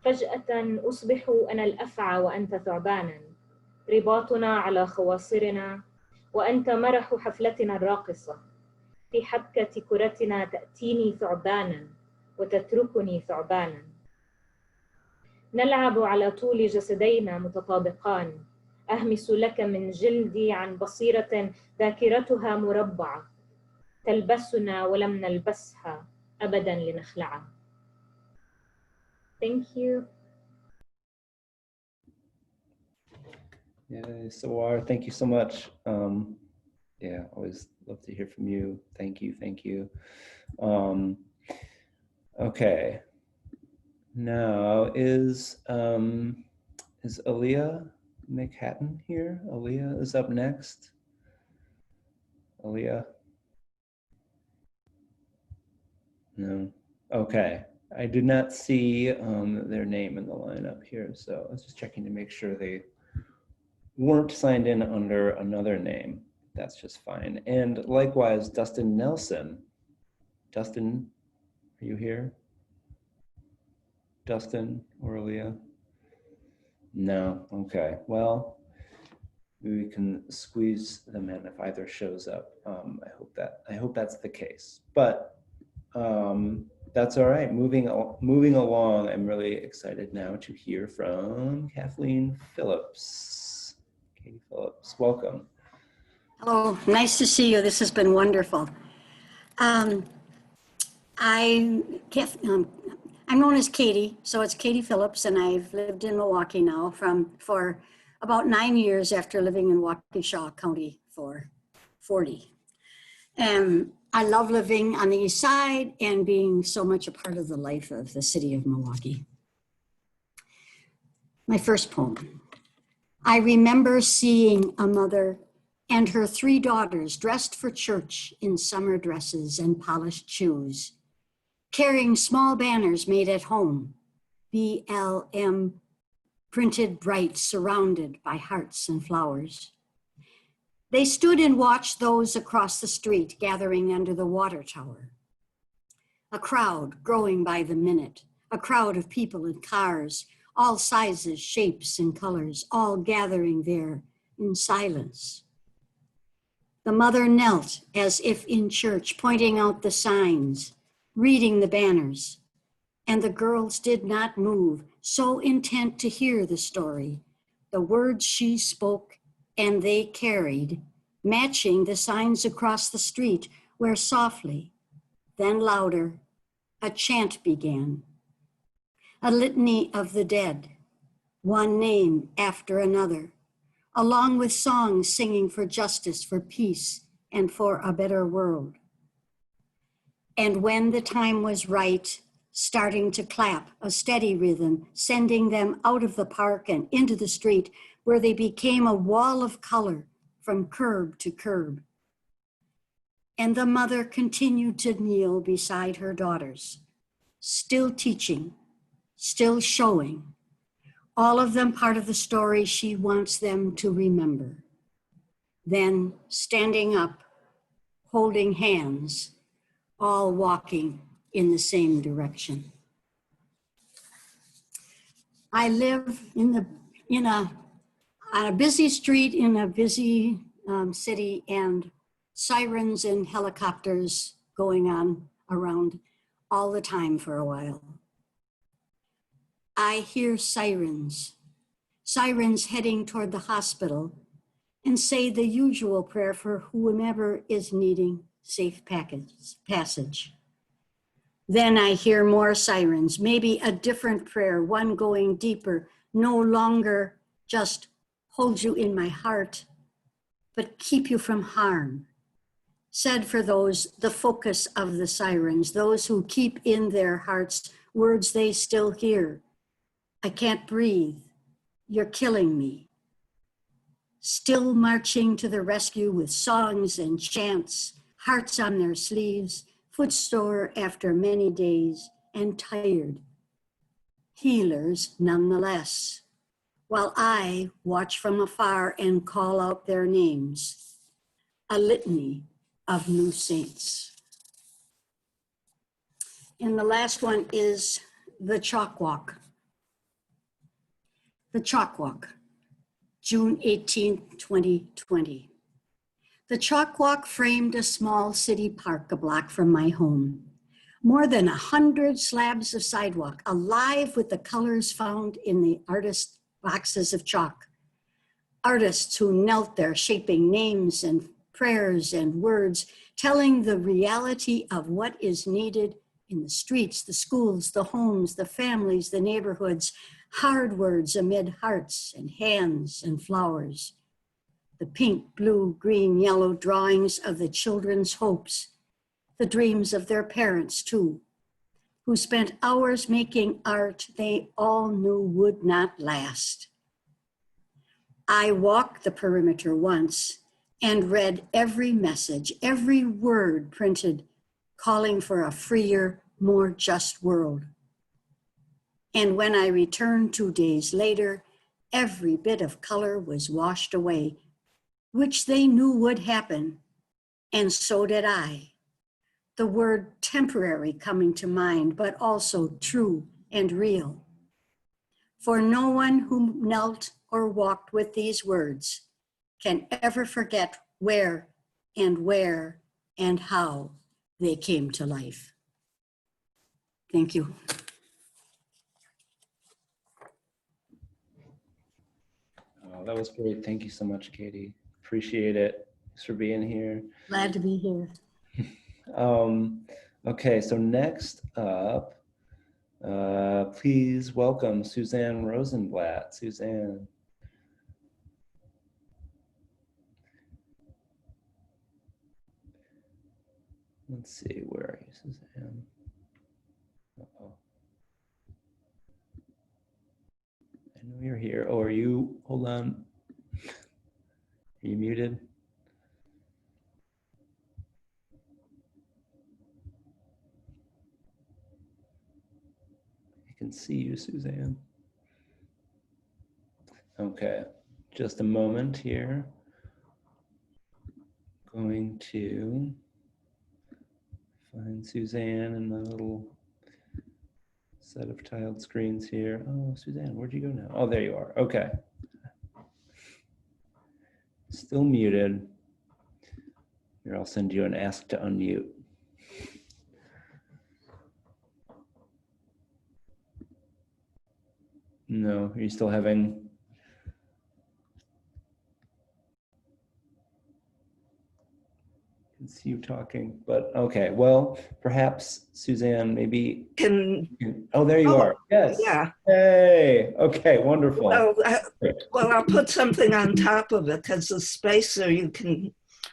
فجأة أصبح أنا الأفعى وأنت ثعبانا. رباطنا على خواصرنا وأنت مرح حفلتنا الراقصة. في حبكة كرتنا تأتيني ثعبانا وتتركني ثعبانا. نلعب على طول جسدينا متطابقان. أهمس لك من جلدي عن بصيرة ذاكرتها مربعة. تلبسنا ولم نلبسها أبدا لنخلعها. Thank you. Yeah, Siwar, thank you so much. Yeah, always love to hear from you. Thank you, thank you. Okay. Now is Aaliyah McHatton here? Aaliyah is up next. Aaliyah? No. Okay. I did not see their name in the lineup here, so I was just checking to make sure they weren't signed in under another name. That's just fine. And likewise, Dustin Nelson. Dustin, are you here? Dustin, Aurelia? No, okay. Well, we can squeeze them in if either shows up. I hope that's the case. But that's all right. Moving along, I'm really excited now to hear from Kathleen Phillips. Katie Phillips, welcome. Hello, nice to see you. This has been wonderful. I'm known as Katie, so it's Katie Phillips, and I've lived in Milwaukee now for about 9 years after living in Waukesha County for 40. I love living on the east side and being so much a part of the life of the city of Milwaukee. My first poem. I remember seeing a mother and her 3 daughters dressed for church in summer dresses and polished shoes, carrying small banners made at home, BLM printed bright, surrounded by hearts and flowers. They stood and watched those across the street gathering under the water tower. A crowd growing by the minute, a crowd of people in cars, all sizes, shapes, and colors, all gathering there in silence. The mother knelt as if in church, pointing out the signs, reading the banners, and the girls did not move, so intent to hear the story, the words she spoke and they carried, matching the signs across the street, where softly, then louder, a chant began. A litany of the dead, one name after another, along with songs singing for justice, for peace, and for a better world. And when the time was right, starting to clap, a steady rhythm, sending them out of the park and into the street, where they became a wall of color from curb to curb. And the mother continued to kneel beside her daughters, still teaching, still showing, all of them part of the story she wants them to remember. Then standing up, holding hands, all walking in the same direction. I live on a busy street in a busy city, and sirens and helicopters going on around all the time for a while. I hear sirens heading toward the hospital, and say the usual prayer for whomever is needing safe passage. Then I hear more sirens, maybe a different prayer, one going deeper, no longer just hold you in my heart, but keep you from harm. Said for those, the focus of the sirens, those who keep in their hearts words they still hear. I can't breathe, you're killing me. Still marching to the rescue with songs and chants, hearts on their sleeves, footsore after many days, and tired. Healers nonetheless, while I watch from afar and call out their names, a litany of new saints. And the last one is the Chalk Walk. The Chalk Walk, June 18, 2020. The Chalk Walk framed a small city park a block from my home. More than 100 slabs of sidewalk, alive with the colors found in the artist boxes of chalk. Artists who knelt there shaping names and prayers and words, telling the reality of what is needed in the streets, the schools, the homes, the families, the neighborhoods, hard words amid hearts and hands and flowers. The pink, blue, green, yellow drawings of the children's hopes, the dreams of their parents too, who spent hours making art they all knew would not last. I walked the perimeter once and read every message, every word printed, calling for a freer, more just world, And when I returned 2 days later, every bit of color was washed away, which they knew would happen, and so did I. The word temporary coming to mind, but also true and real. For no one who knelt or walked with these words can ever forget where and how they came to life. Thank you. Oh, that was great. Thank you so much, Katie. Appreciate it. Thanks for being here. Glad to be here. Okay, so next up, please welcome Suzanne Rosenblatt. Suzanne. Let's see, where are you, Suzanne? Uh-oh. I know you're here. Oh, are you, hold on. Are you muted? I can see you, Suzanne. Okay, just a moment here. Going to find Suzanne in my little set of tiled screens here. Oh, Suzanne, where'd you go now? Oh, there you are. Okay. Still muted. Here, I'll send you an ask to unmute. No, are you still having? I can see you talking, but okay. Well, perhaps Suzanne, maybe. Oh, there you are. Yes. Yeah. Hey. Okay. Wonderful. Well, I'll put something on top of it because the spacer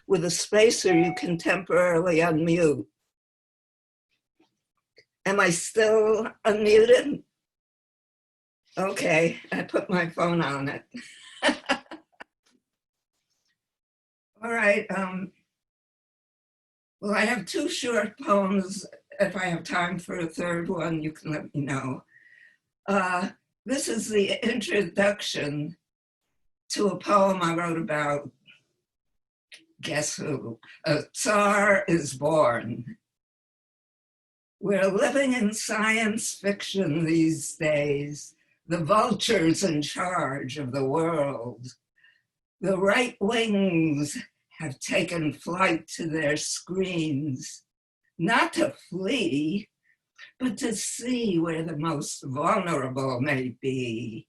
with a spacer you can temporarily unmute. Am I still unmuted? Okay, I put my phone on it. All right. Well, I have 2 short poems. If I have time for a third one, you can let me know. This is the introduction to a poem I wrote about, guess who? A Tsar is Born. We're living in science fiction these days, the vultures in charge of the world. The right wings have taken flight to their screens, not to flee, but to see where the most vulnerable may be,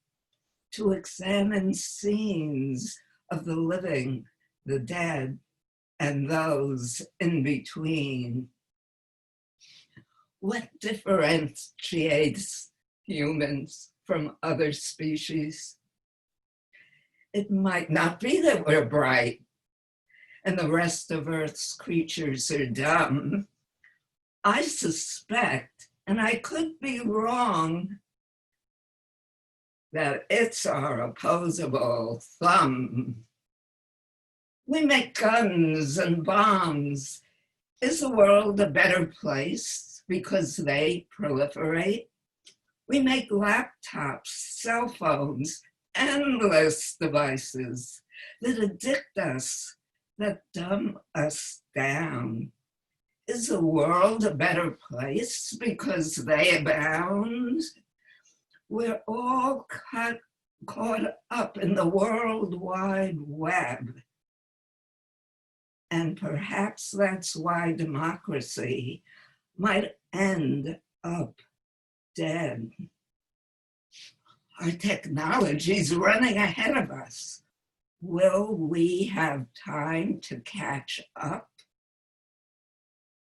to examine scenes of the living, the dead, and those in between. What differentiates humans from other species? It might not be that we're bright and the rest of Earth's creatures are dumb. I suspect, and I could be wrong, that it's our opposable thumb. We make guns and bombs. Is the world a better place because they proliferate? We make laptops, cell phones, endless devices that addict us, that dumb us down. Is the world a better place because they abound? We're all caught up in the World Wide Web. And perhaps that's why democracy might end up dead. Our technology's running ahead of us. Will we have time to catch up?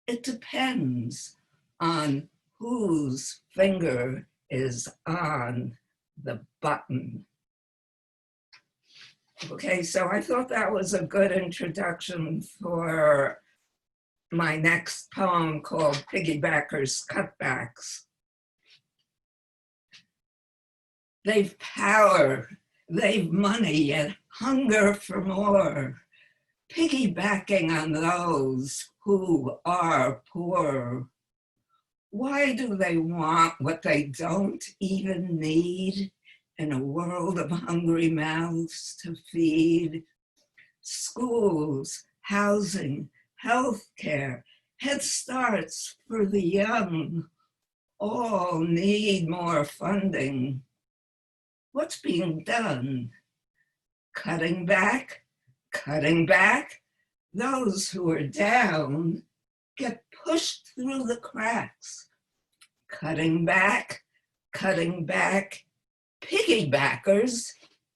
It depends on whose finger is on the button. Okay, so I thought that was a good introduction for my next poem called Piggybackers Cutbacks. They've power, they've money, yet hunger for more, piggybacking on those who are poor. Why do they want what they don't even need in a world of hungry mouths to feed? Schools, housing, healthcare, Head Starts for the young, all need more funding. What's being done? Cutting back, cutting back. Those who are down get pushed through the cracks. Cutting back, piggybackers,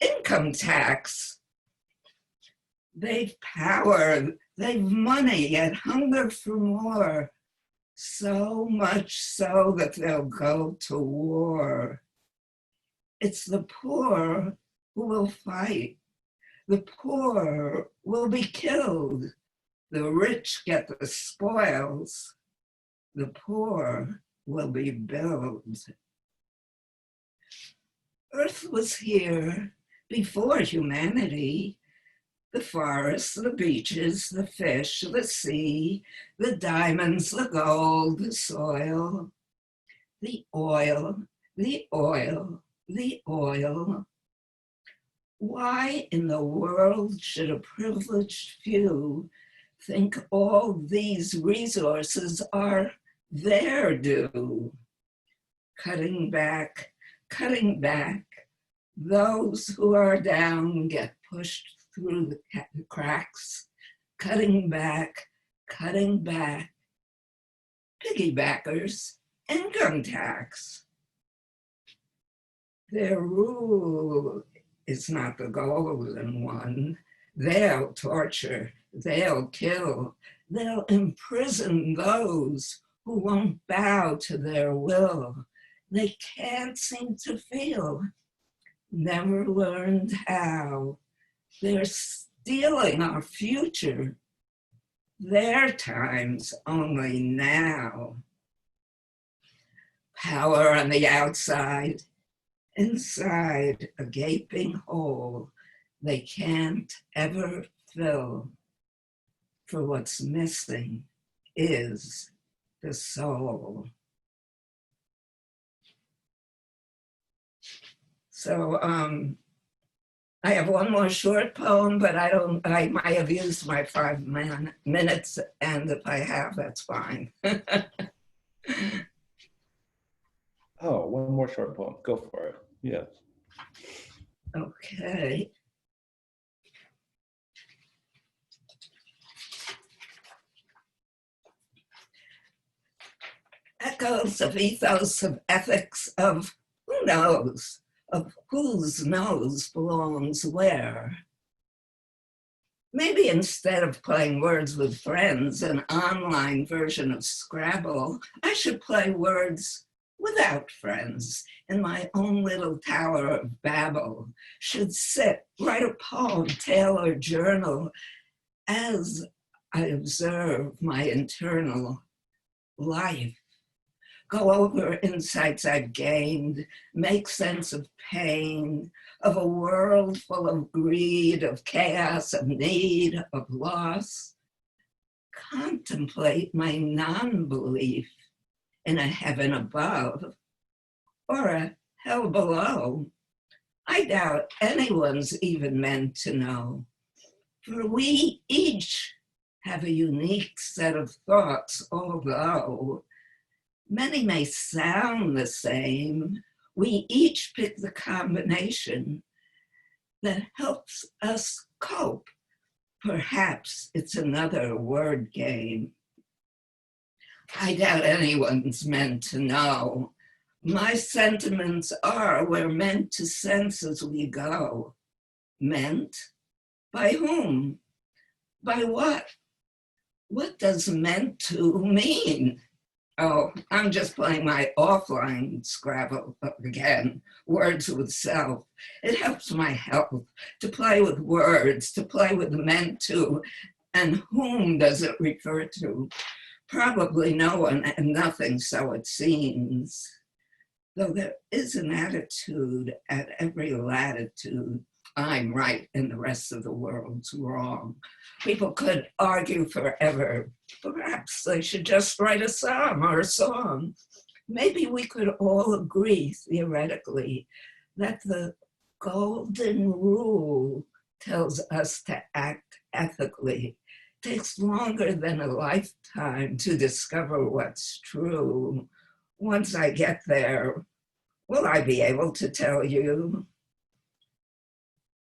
income tax. They've power, they've money, yet hunger for more. So much so that they'll go to war. It's the poor who will fight. The poor will be killed. The rich get the spoils. The poor will be billed. Earth was here before humanity. The forests, the beaches, the fish, the sea, the diamonds, the gold, the soil, the oil, the oil, the oil. Why in the world should a privileged few think all these resources are their due? Cutting back, those who are down get pushed through the cracks. Cutting back, piggybackers, income tax. Their rule is not the golden one. They'll torture, they'll kill, they'll imprison those who won't bow to their will. They can't seem to feel, never learned how. They're stealing our future. Their time's only now. Power on the outside, inside a gaping hole they can't ever fill. For what's missing is the soul. So I have one more short poem, but I might have used my 5 minutes, and if I have, that's fine. Oh, one more short poem. Go for it. Yeah. Okay. Echoes of ethos, of ethics, of who knows, of whose nose belongs where. Maybe instead of playing words with friends, an online version of Scrabble, I should play words without friends in my own little tower of Babel. Should sit, write a poem, tale, or journal as I observe my internal life. Go over insights I've gained, make sense of pain, of a world full of greed, of chaos, of need, of loss. Contemplate my non-belief in a heaven above or a hell below. I doubt anyone's even meant to know, for we each have a unique set of thoughts, although many may sound the same. We each pick the combination that helps us cope. Perhaps it's another word game. I doubt anyone's meant to know. My sentiments are we're meant to sense as we go. Meant? By whom? By what? What does meant to mean? Oh, I'm just playing my offline Scrabble again, words with self. It helps my health to play with words, to play with meant to, and whom does it refer to? Probably no one and nothing, so it seems. Though there is an attitude at every latitude, I'm right and the rest of the world's wrong. People could argue forever. Perhaps they should just write a psalm or a song. Maybe we could all agree theoretically that the golden rule tells us to act ethically. It takes longer than a lifetime to discover what's true. Once I get there, will I be able to tell you?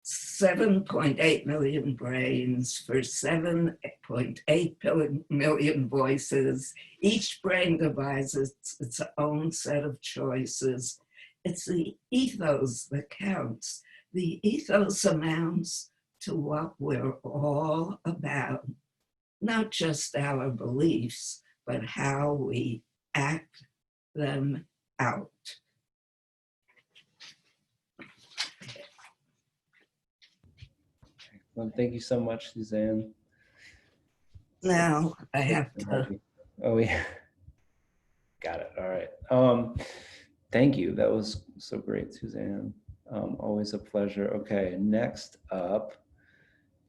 7.8 million brains for 7.8 million voices. Each brain devises its own set of choices. It's the ethos that counts. The ethos amounts to what we're all about, not just our beliefs, but how we act them out. Well, thank you so much, Suzanne. Now I have to. Oh yeah, got it. All right. Thank you. That was so great, Suzanne. Always a pleasure. Okay, next up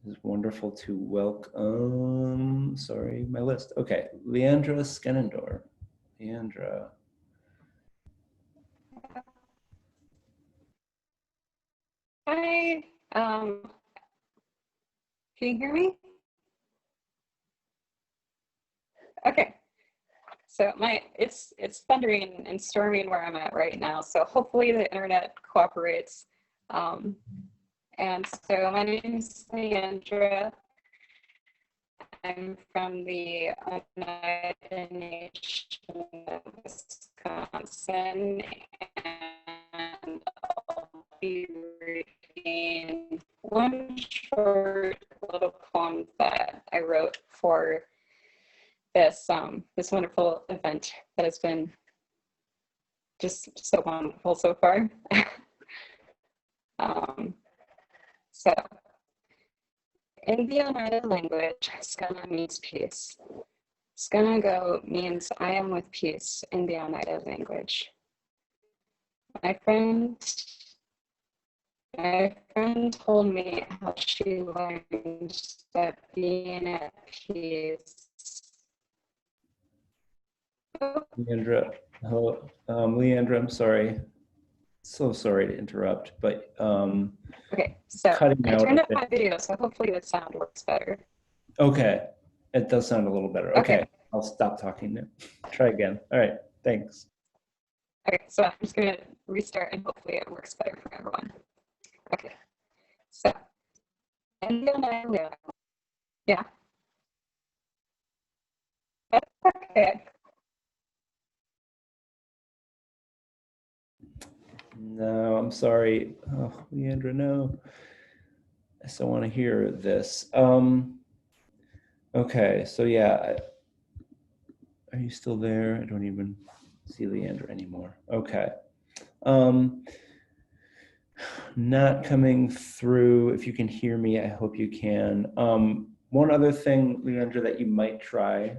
is wonderful to welcome. Sorry, my list. Okay, Liandra Skenadore. Liandra. Hi. Can you hear me? Okay. So it's thundering and storming where I'm at right now. So hopefully the internet cooperates. And so my name is Liandra. I'm from the United Nations of Wisconsin, and I'll be reading one short little poem that I wrote for this this wonderful event that has been just so wonderful so far. So, in the Oneida language, Skana means peace. Skanago means I am with peace in the Oneida language. My friend told me how she learned that being at peace. Liandra, hello. Liandra, I'm sorry. So sorry to interrupt, but okay, so cutting I out turned a up bit. my video, so hopefully the sound works better. Okay, it does sound a little better. Okay, Okay. I'll stop talking now. Try again. All right, thanks. Okay, so I'm just gonna restart and hopefully it works better for everyone. Okay, so, and then yeah. That's okay. No, I'm sorry. Oh, Liandra, no. I still want to hear this. Okay, so yeah. Are you still there? I don't even see Liandra anymore. Okay. Not coming through. If you can hear me, I hope you can. One other thing, Liandra, that you might try.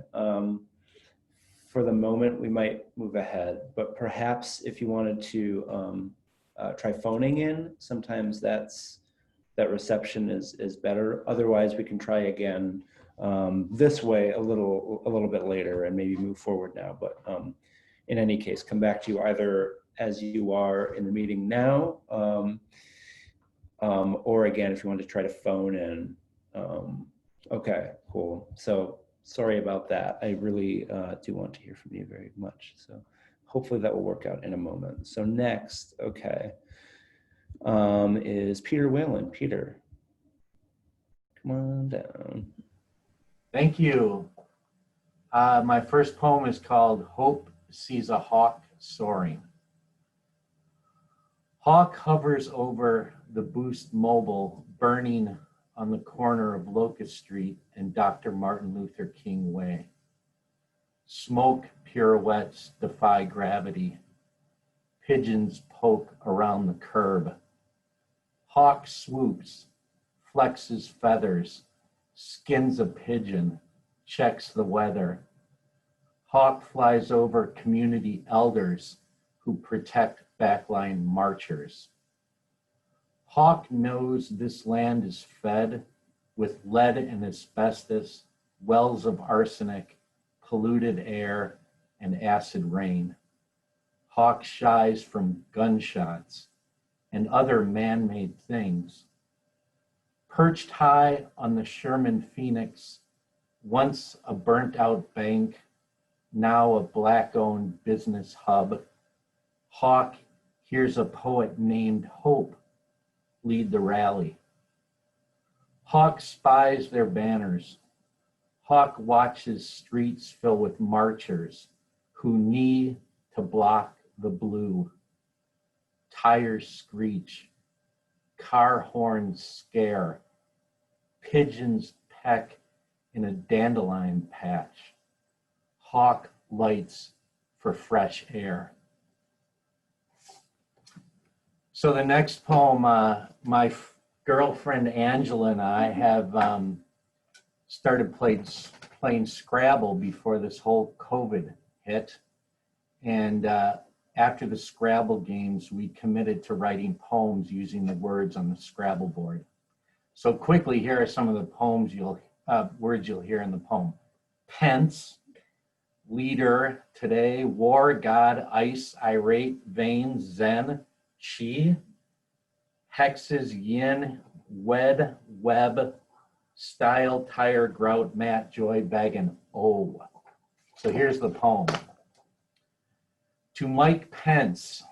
For the moment, we might move ahead, but perhaps if you wanted to try phoning in, sometimes that reception is better. Otherwise, we can try again this way a little bit later and maybe move forward now. But in any case, come back to you either as you are in the meeting now, or again, if you want to try to phone in. Okay, cool. So sorry about that. I really do want to hear from you very much. So hopefully that will work out in a moment. So next, okay, is Peter Whalen. Peter, come on down. Thank you. My first poem is called Hope Sees a Hawk Soaring. Hawk hovers over the Boost Mobile, burning on the corner of Locust Street and Dr. Martin Luther King Way. Smoke pirouettes defy gravity. Pigeons poke around the curb. Hawk swoops, flexes feathers, skins a pigeon, checks the weather. Hawk flies over community elders who protect backline marchers. Hawk knows this land is fed with lead and asbestos, wells of arsenic, polluted air, and acid rain. Hawk shies from gunshots and other man-made things. Perched high on the Sherman Phoenix, once a burnt-out bank, now a black-owned business hub, Hawk hears a poet named Hope lead the rally. Hawk spies their banners. Hawk watches streets fill with marchers who knee to block the blue. Tires screech, car horns scare, pigeons peck in a dandelion patch. Hawk lights for fresh air. So the next poem, my girlfriend Angela and I have started playing Scrabble before this whole COVID hit. And after the Scrabble games, we committed to writing poems using the words on the Scrabble board. So quickly, here are some of the poems words you'll hear in the poem. Pence, leader, today, war, God, ice, irate, vain, zen, chi, hexes, yin, wed, web, style, tire, grout, mat, joy, beggin, oh. So here's the poem. To Mike Pence,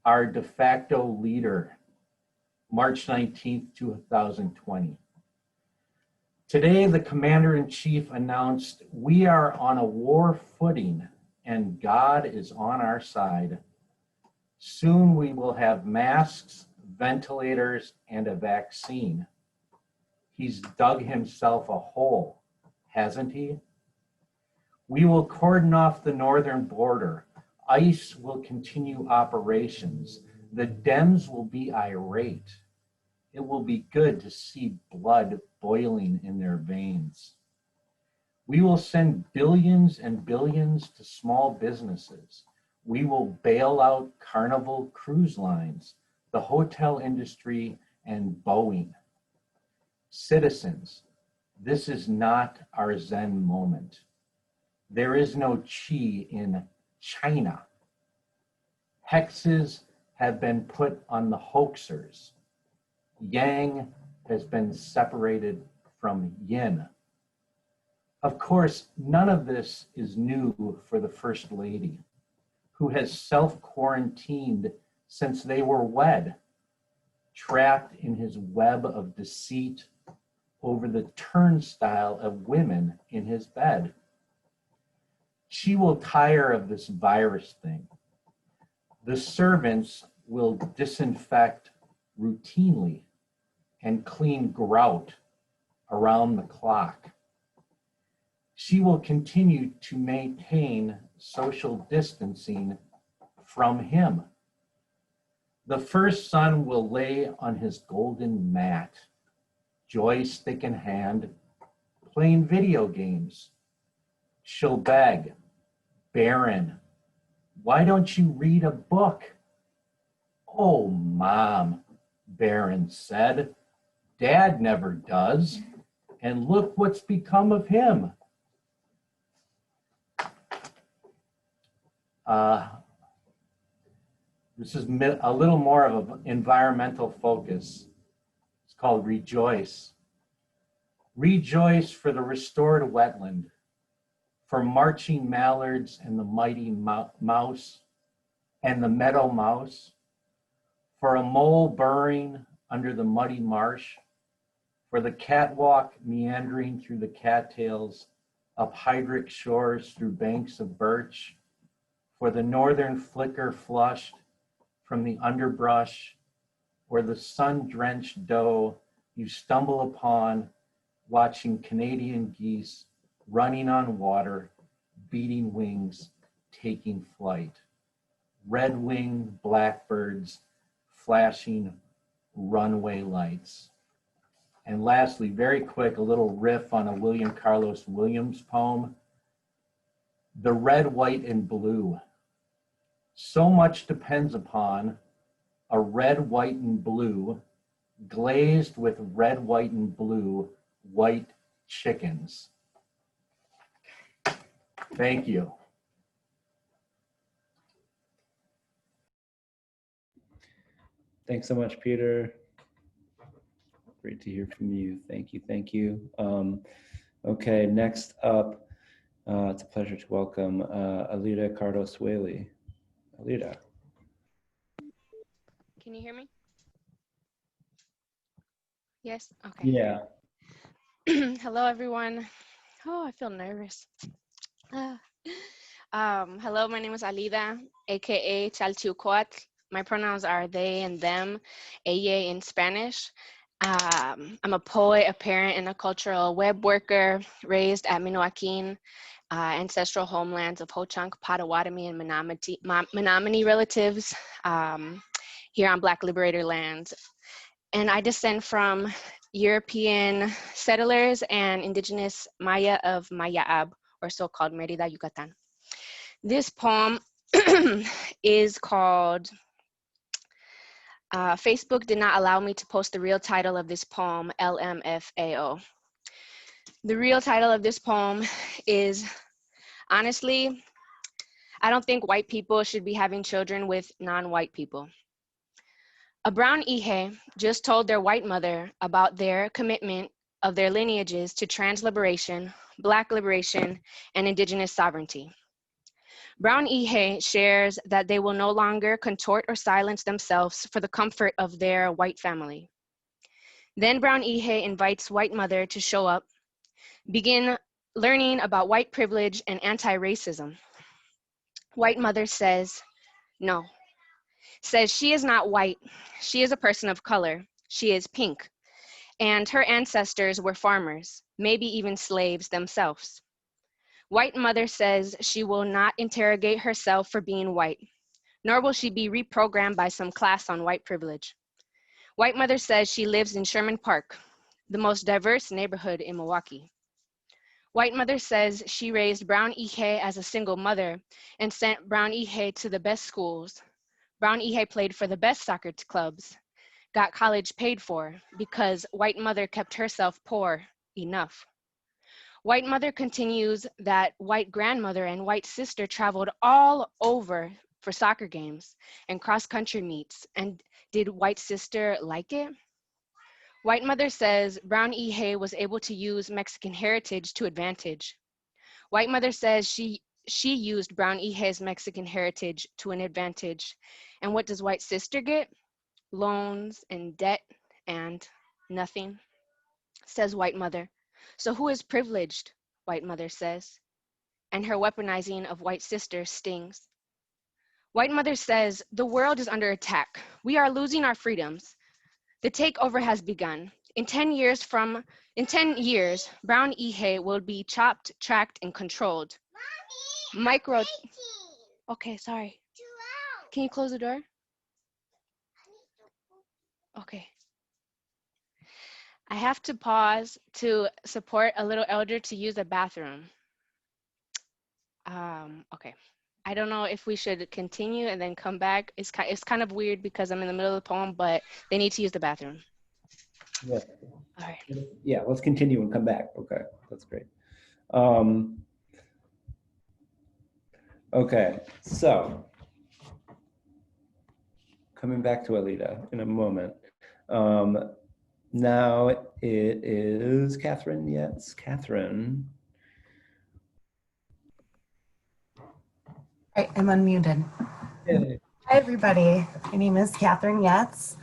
our de facto leader, March 19th, 2020. Today, the Commander-in-Chief announced, we are on a war footing and God is on our side. Soon we will have masks, ventilators, and a vaccine. He's dug himself a hole, hasn't he? We will cordon off the northern border. ICE will continue operations. The Dems will be irate. It will be good to see blood boiling in their veins. We will send billions and billions to small businesses. We will bail out Carnival Cruise Lines, the hotel industry, and Boeing. Citizens, this is not our Zen moment. There is no chi in China. Hexes have been put on the hoaxers. Yang has been separated from yin. Of course, none of this is new for the First Lady, who has self-quarantined since they were wed, trapped in his web of deceit over the turnstile of women in his bed. She will tire of this virus thing. The servants will disinfect routinely and clean grout around the clock. She will continue to maintain social distancing from him. The first son will lay on his golden mat, joystick in hand, playing video games. She'll beg, Baron, why don't you read a book? Oh, Mom, Baron said, Dad never does, and look what's become of him. This is a little more of an environmental focus. It's called Rejoice. Rejoice for the restored wetland, for marching mallards and the mighty mouse and the meadow mouse, for a mole burrowing under the muddy marsh, for the catwalk meandering through the cattails, up hydric shores through banks of birch, for the northern flicker flushed from the underbrush, or the sun-drenched doe you stumble upon watching Canadian geese running on water, beating wings, taking flight. Red-winged blackbirds flashing runway lights. And lastly, very quick, a little riff on a William Carlos Williams poem. The red, white, and blue. So much depends upon a red, white, and blue glazed with red, white, and blue white chickens. Thank you. Thanks so much, Peter. Great to hear from you. Thank you, thank you. Okay, next up, it's a pleasure to welcome Elita Cardosweli. Elita. Can you hear me? Yes, okay. Yeah. Hello, everyone. Oh, I feel nervous. Hello, my name is Alida, aka Chalchiucoatl. My pronouns are they and them, ella in Spanish. I'm a poet, a parent, and a cultural web worker raised at Milwaukee, ancestral homelands of Ho-Chunk, Potawatomi, and Menominee relatives here on Black Liberator lands. And I descend from European settlers and indigenous Maya of Mayab, or so-called Merida, Yucatan. This poem is called, Facebook did not allow me to post the real title of this poem, LMFAO. The real title of this poem is, honestly, I don't think white people should be having children with non-white people. A brown Ihe just told their white mother about their commitment of their lineages to trans liberation, Black liberation, and indigenous sovereignty. Brown Ihe shares that they will no longer contort or silence themselves for the comfort of their white family. Then Brown Ihe invites white mother to show up, begin learning about white privilege and anti-racism. White mother says, no. Says she is not white, she is a person of color, she is pink, and her ancestors were farmers, maybe even slaves themselves. White mother says she will not interrogate herself for being white, nor will she be reprogrammed by some class on white privilege. White mother says she lives in Sherman Park, the most diverse neighborhood in Milwaukee. White mother says she raised Brown Ihe as a single mother and sent Brown Ihe to the best schools. Brown Ihe played for the best soccer clubs, got college paid for because white mother kept herself poor enough. White mother continues that white grandmother and white sister traveled all over for soccer games and cross-country meets. And did white sister like it? White mother says Brown Ihe was able to use Mexican heritage to advantage. White mother says she used Brown Ihe's Mexican heritage to an advantage. And what does white sister get? Loans and debt and nothing, says white mother. So who is privileged? White mother says. And her weaponizing of white sister stings. White mother says, the world is under attack. We are losing our freedoms. The takeover has begun. In 10 years, Brown Ihe will be chopped, tracked, and controlled. Mommy, okay, sorry. Can you close the door? Okay. I have to pause to support a little elder to use the bathroom. Okay. I don't know if we should continue and then come back. It's kind of weird because I'm in the middle of the poem, but they need to use the bathroom. Yeah. All right. Yeah, let's continue and come back. Okay, that's great. Okay, so coming back to Elita in a moment. Now it is Kathrine Yets. Kathrine. Right, I'm unmuted. Hey. Hi, everybody. My name is Kathrine Yets.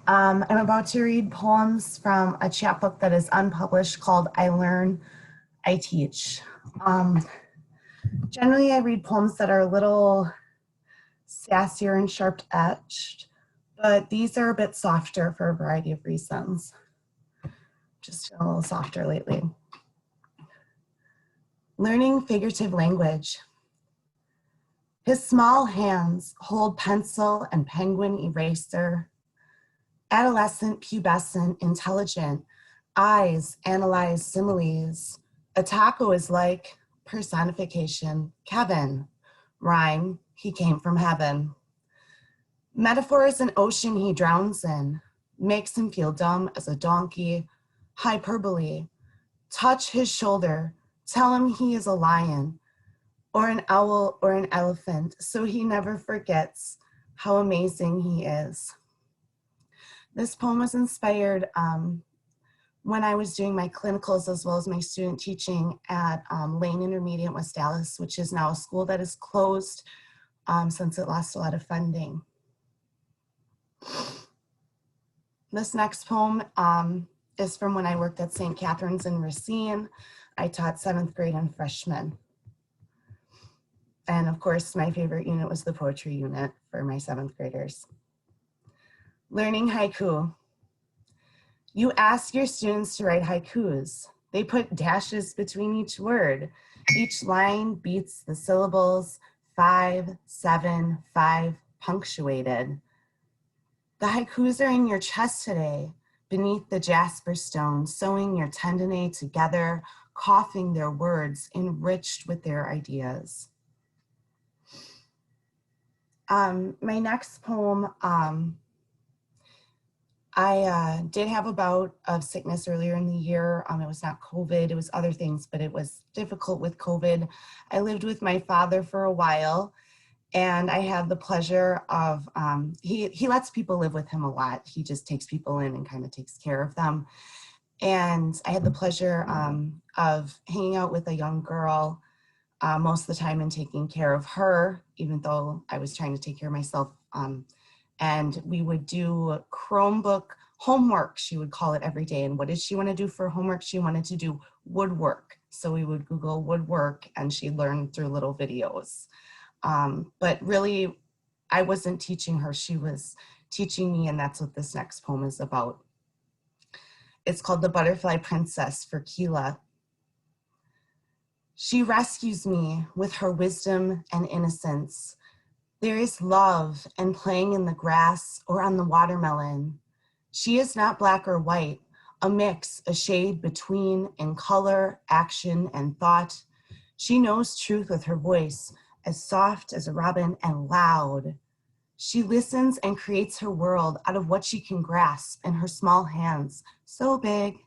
I'm about to read poems from a chapbook that is unpublished called I Learn, I Teach. Generally, I read poems that are a little sassier and sharp-edged, but these are a bit softer for a variety of reasons. Just a little softer lately. Learning figurative language. His small hands hold pencil and penguin eraser. Adolescent, pubescent, intelligent, eyes analyze similes. A taco is like personification, Kevin. Rhyme, he came from heaven. Metaphor is an ocean he drowns in. makes him feel dumb as a donkey, hyperbole, touch his shoulder, tell him he is a lion, or an owl or an elephant, so he never forgets how amazing he is. This poem was inspired when I was doing my clinicals as well as my student teaching at Lane Intermediate in West Dallas, which is now a school that is closed since it lost a lot of funding. This next poem is from when I worked at St. Catherine's in Racine. I taught 7th grade and freshmen. And of course, my favorite unit was the poetry unit for my 7th graders. Learning haiku. You ask your students to write haikus. They put dashes between each word. Each line beats the syllables 5, 7, 5, punctuated. The haikus are in your chest today, beneath the jasper stone, sewing your tendonae together, coughing their words, enriched with their ideas. My next poem, I did have a bout of sickness earlier in the year. It was not COVID, it was other things, but it was difficult with COVID. I lived with my father for a while, and I had the pleasure of, he lets people live with him a lot. He just takes people in and kind of takes care of them. And I had the pleasure of hanging out with a young girl most of the time and taking care of her, even though I was trying to take care of myself. And we would do Chromebook homework, she would call it, every day. And what did she want to do for homework? She wanted to do woodwork. So we would Google woodwork and she learned through little videos. But really, I wasn't teaching her, she was teaching me, and that's what this next poem is about. It's called The Butterfly Princess for Keela. She rescues me with her wisdom and innocence. There is love and playing in the grass or on the watermelon. She is not black or white, a mix, a shade between in color, action, and thought. She knows truth with her voice, as soft as a robin and loud. She listens and creates her world out of what she can grasp in her small hands, so big.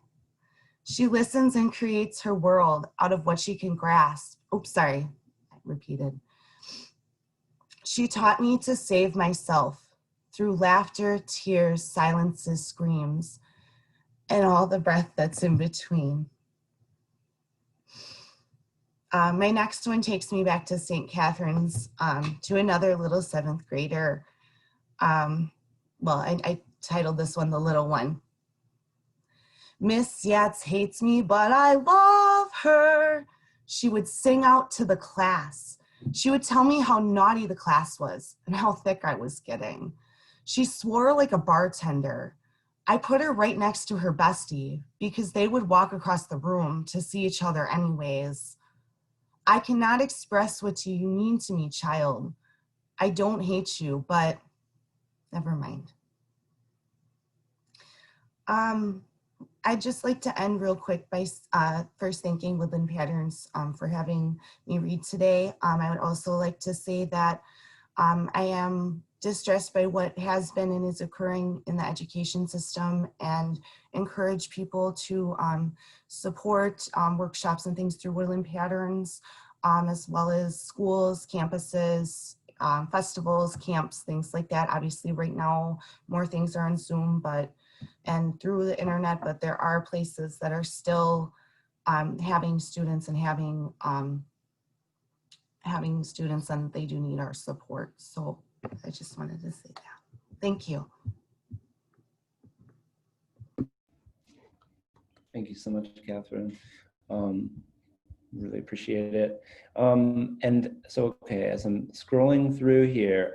She listens and creates her world out of what she can grasp. Oops, sorry, I repeated. She taught me to save myself through laughter, tears, silences, screams, and all the breath that's in between. My next one takes me back to St. Catherine's, to another little 7th grader. I titled this one The Little One. Miss Yetz hates me, but I love her. She would sing out to the class. She would tell me how naughty the class was and how thick I was getting. She swore like a bartender. I put her right next to her bestie because they would walk across the room to see each other anyways. I cannot express what you mean to me, child. I don't hate you, but never mind. I'd just like to end real quick by first thanking Woodland Patterns for having me read today. I would also like to say that I am distressed by what has been and is occurring in the education system, and encourage people to support workshops and things through Woodland Patterns, as well as schools, campuses, festivals, camps, things like that. Obviously right now more things are on Zoom and through the internet, but there are places that are still having students and having students, and they do need our support. So I just wanted to say that. Thank you. Thank you so much, Kathrine. Really appreciate it. And so, okay, as I'm scrolling through here,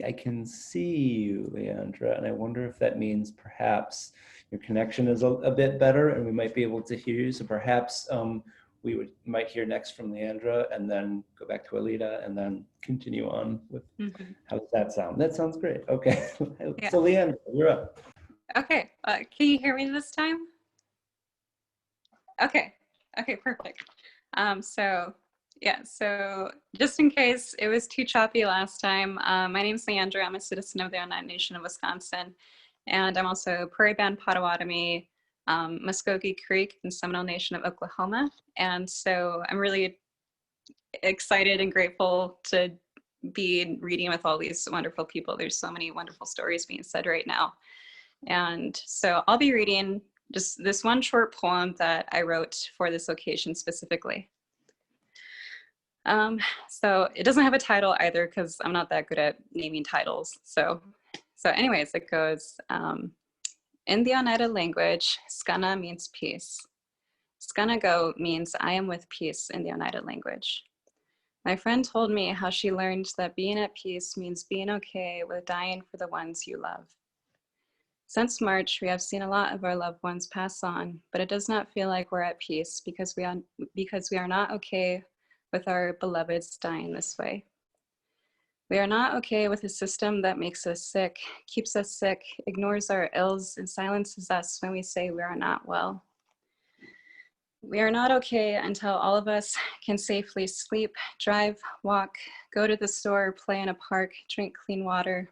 I can see you, Liandra, and I wonder if that means perhaps your connection is a bit better and we might be able to hear you. So perhaps we might hear next from Liandra and then go back to Elita and then continue on with, how does that sound? That sounds great. Okay, Yeah. So Liandra, you're up. Okay, can you hear me this time? Okay, perfect. So just in case it was too choppy last time, my name is Leandra. I'm a citizen of the Oneida Nation of Wisconsin, And I'm also Prairie Band Potawatomi, Muskogee Creek and Seminole Nation of Oklahoma. And so I'm really excited and grateful to be reading with all these wonderful people. There's so many wonderful stories being said right now. And so I'll be reading just this one short poem that I wrote for this occasion specifically. So it doesn't have a title either because I'm not that good at naming titles. So anyways, it goes, in the Oneida language, skana means peace. Skanago means I am with peace in the Oneida language. My friend told me how she learned that being at peace means being okay with dying for the ones you love. Since March, we have seen a lot of our loved ones pass on, but it does not feel like we're at peace because we are not okay with our beloveds dying this way. We are not okay with a system that makes us sick, keeps us sick, ignores our ills, and silences us when we say we are not well. We are not okay until all of us can safely sleep, drive, walk, go to the store, play in a park, drink clean water.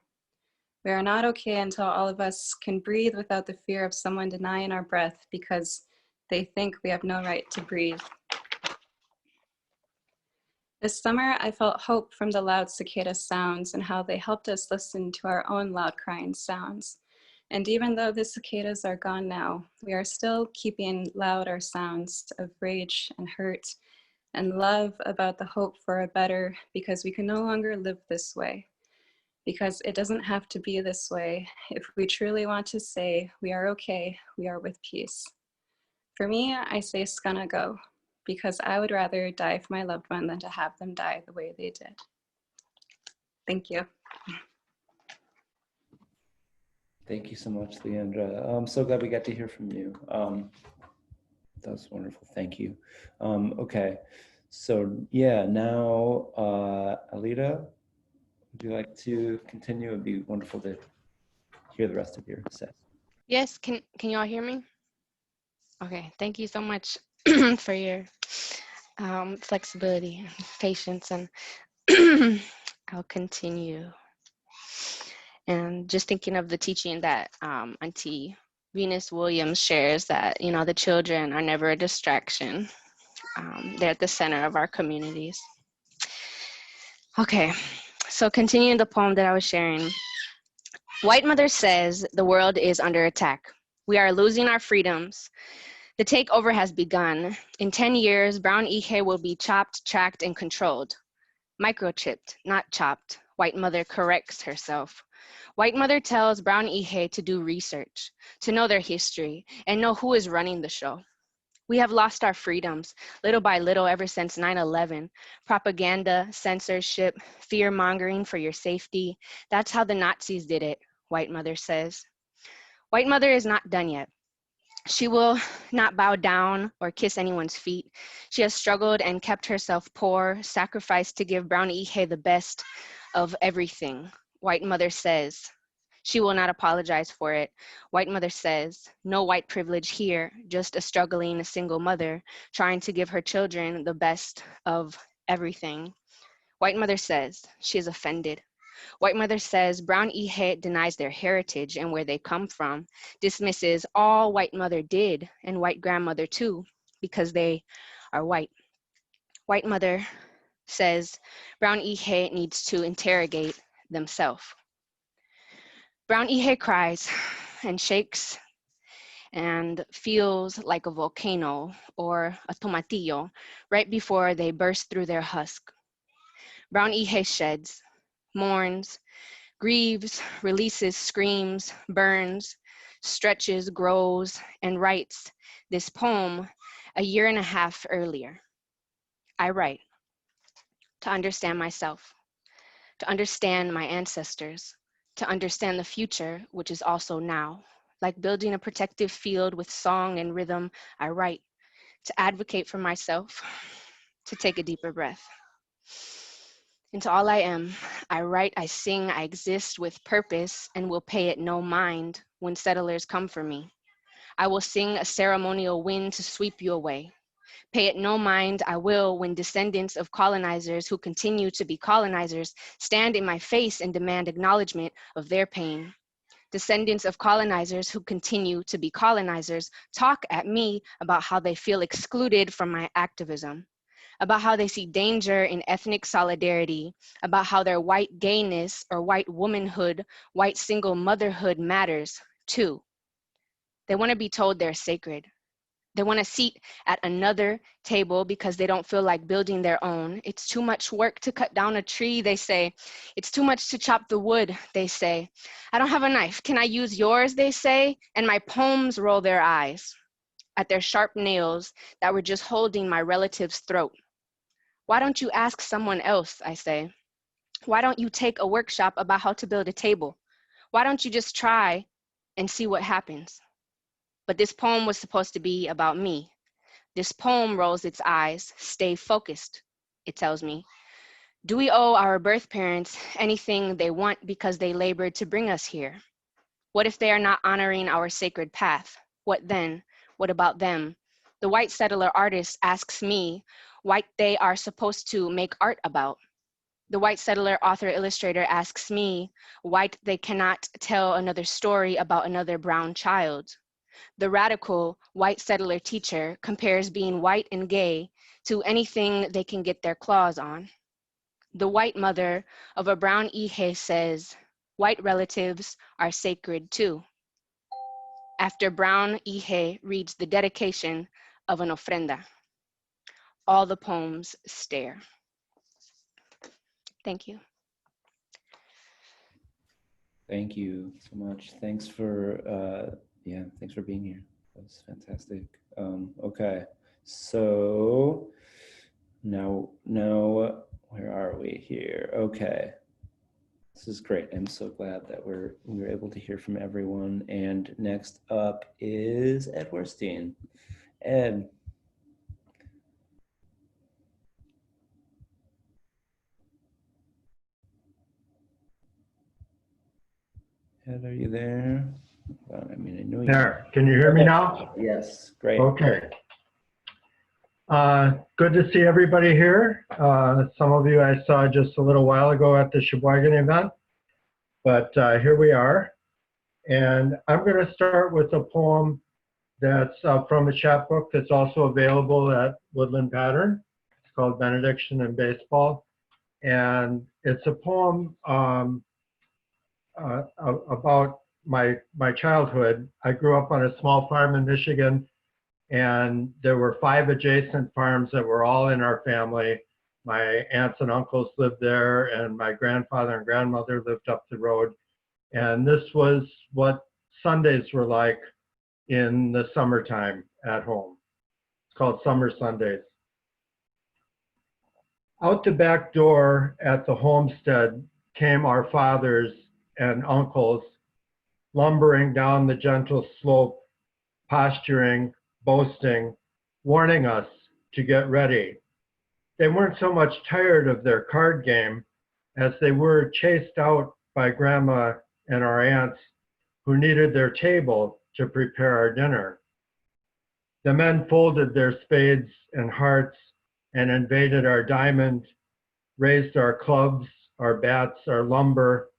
We are not okay until all of us can breathe without the fear of someone denying our breath because they think we have no right to breathe. This summer, I felt hope from the loud cicada sounds and how they helped us listen to our own loud crying sounds. And even though the cicadas are gone now, we are still keeping loud our sounds of rage and hurt and love about the hope for a better because we can no longer live this way. Because it doesn't have to be this way if we truly want to say we are okay, we are with peace. For me, I say skana go, because I would rather die for my loved one than to have them die the way they did. Thank you. Thank you so much, Liandra. I'm so glad we got to hear from you. That was wonderful, thank you. Okay, so yeah, now Alida, would you like to continue? It'd be wonderful to hear the rest of your set. Yes, can you all hear me? Okay, thank you so much for your flexibility, patience, and I'll continue. And just thinking of the teaching that Auntie Venus Williams shares, that, you know, the children are never a distraction. They're at the center of our communities. Okay, so continuing the poem that I was sharing. White Mother says the world is under attack. We are losing our freedoms. The takeover has begun. In 10 years, brown Ihe will be chopped, tracked, and controlled. Microchipped, not chopped. White Mother corrects herself. White Mother tells brown Ihe to do research, to know their history, and know who is running the show. We have lost our freedoms, little by little, ever since 9/11. Propaganda, censorship, fear-mongering for your safety. That's how the Nazis did it, White Mother says. White Mother is not done yet. She will not bow down or kiss anyone's feet. She has struggled and kept herself poor, sacrificed to give brown Ihe the best of everything. White Mother says. She will not apologize for it. White Mother says, no white privilege here, just a struggling single mother trying to give her children the best of everything. White Mother says, she is offended. White Mother says brown Ihe denies their heritage and where they come from, dismisses all White Mother did and white grandmother too, because they are white. White Mother says brown Ihe needs to interrogate themselves. Brown Ihe cries and shakes and feels like a volcano or a tomatillo right before they burst through their husk. Brown Ihe sheds, mourns, grieves, releases, screams, burns, stretches, grows, and writes this poem a year and a half earlier. I write to understand myself, to understand my ancestors, to understand the future, which is also now. Like building a protective field with song and rhythm, I write to advocate for myself, to take a deeper breath. Into all I am, I write, I sing, I exist with purpose and will pay it no mind when settlers come for me. I will sing a ceremonial wind to sweep you away. Pay it no mind, I will, when descendants of colonizers who continue to be colonizers stand in my face and demand acknowledgement of their pain. Descendants of colonizers who continue to be colonizers talk at me about how they feel excluded from my activism, about how they see danger in ethnic solidarity, about how their white gayness or white womanhood, white single motherhood matters too. They want to be told they're sacred. They want a seat at another table because they don't feel like building their own. It's too much work to cut down a tree, they say. It's too much to chop the wood, they say. I don't have a knife. Can I use yours, they say? And my poems roll their eyes at their sharp nails that were just holding my relative's throat. Why don't you ask someone else, I say? Why don't you take a workshop about how to build a table? Why don't you just try and see what happens? But this poem was supposed to be about me. This poem rolls its eyes. Stay focused, it tells me. Do we owe our birth parents anything they want because they labored to bring us here? What if they are not honoring our sacred path? What then? What about them? The white settler artist asks me what they are supposed to make art about. The white settler author illustrator asks me why they cannot tell another story about another brown child. The radical white settler teacher compares being white and gay to anything they can get their claws on. The white mother of a brown Ihe says, white relatives are sacred too. After brown Ihe reads the dedication of an ofrenda, all the poems stare. Thank you. Thank you so much. Thanks for thanks for being here. That was fantastic. Okay, so now where are we here? Okay, this is great. I'm so glad that we were able to hear from everyone. And next up is Ed Werstein. Ed. Ed, are you there? Well, I mean, I know you. There, can you hear me now? Yes, great. Okay. Good to see everybody here. Some of you I saw just a little while ago at the Sheboygan event, but here we are. And I'm going to start with a poem that's from a chapbook that's also available at Woodland Pattern. It's called Benediction and Baseball. And it's a poem about my childhood. I grew up on a small farm in Michigan, and there were 5 adjacent farms that were all in our family. My aunts and uncles lived there, and my grandfather and grandmother lived up the road. And this was what Sundays were like in the summertime at home. It's called Summer Sundays. Out the back door at the homestead came our fathers and uncles, lumbering down the gentle slope, posturing, boasting, warning us to get ready. They weren't so much tired of their card game as they were chased out by Grandma and our aunts who needed their table to prepare our dinner. The men folded their spades and hearts and invaded our diamond, raised our clubs, our bats, our lumber,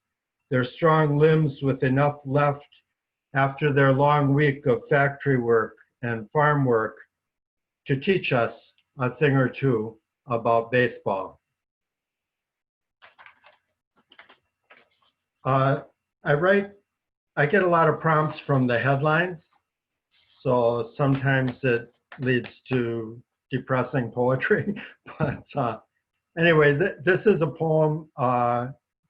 their strong limbs with enough left after their long week of factory work and farm work to teach us a thing or two about baseball. I get a lot of prompts from the headlines, so sometimes it leads to depressing poetry. But anyway, this is a poem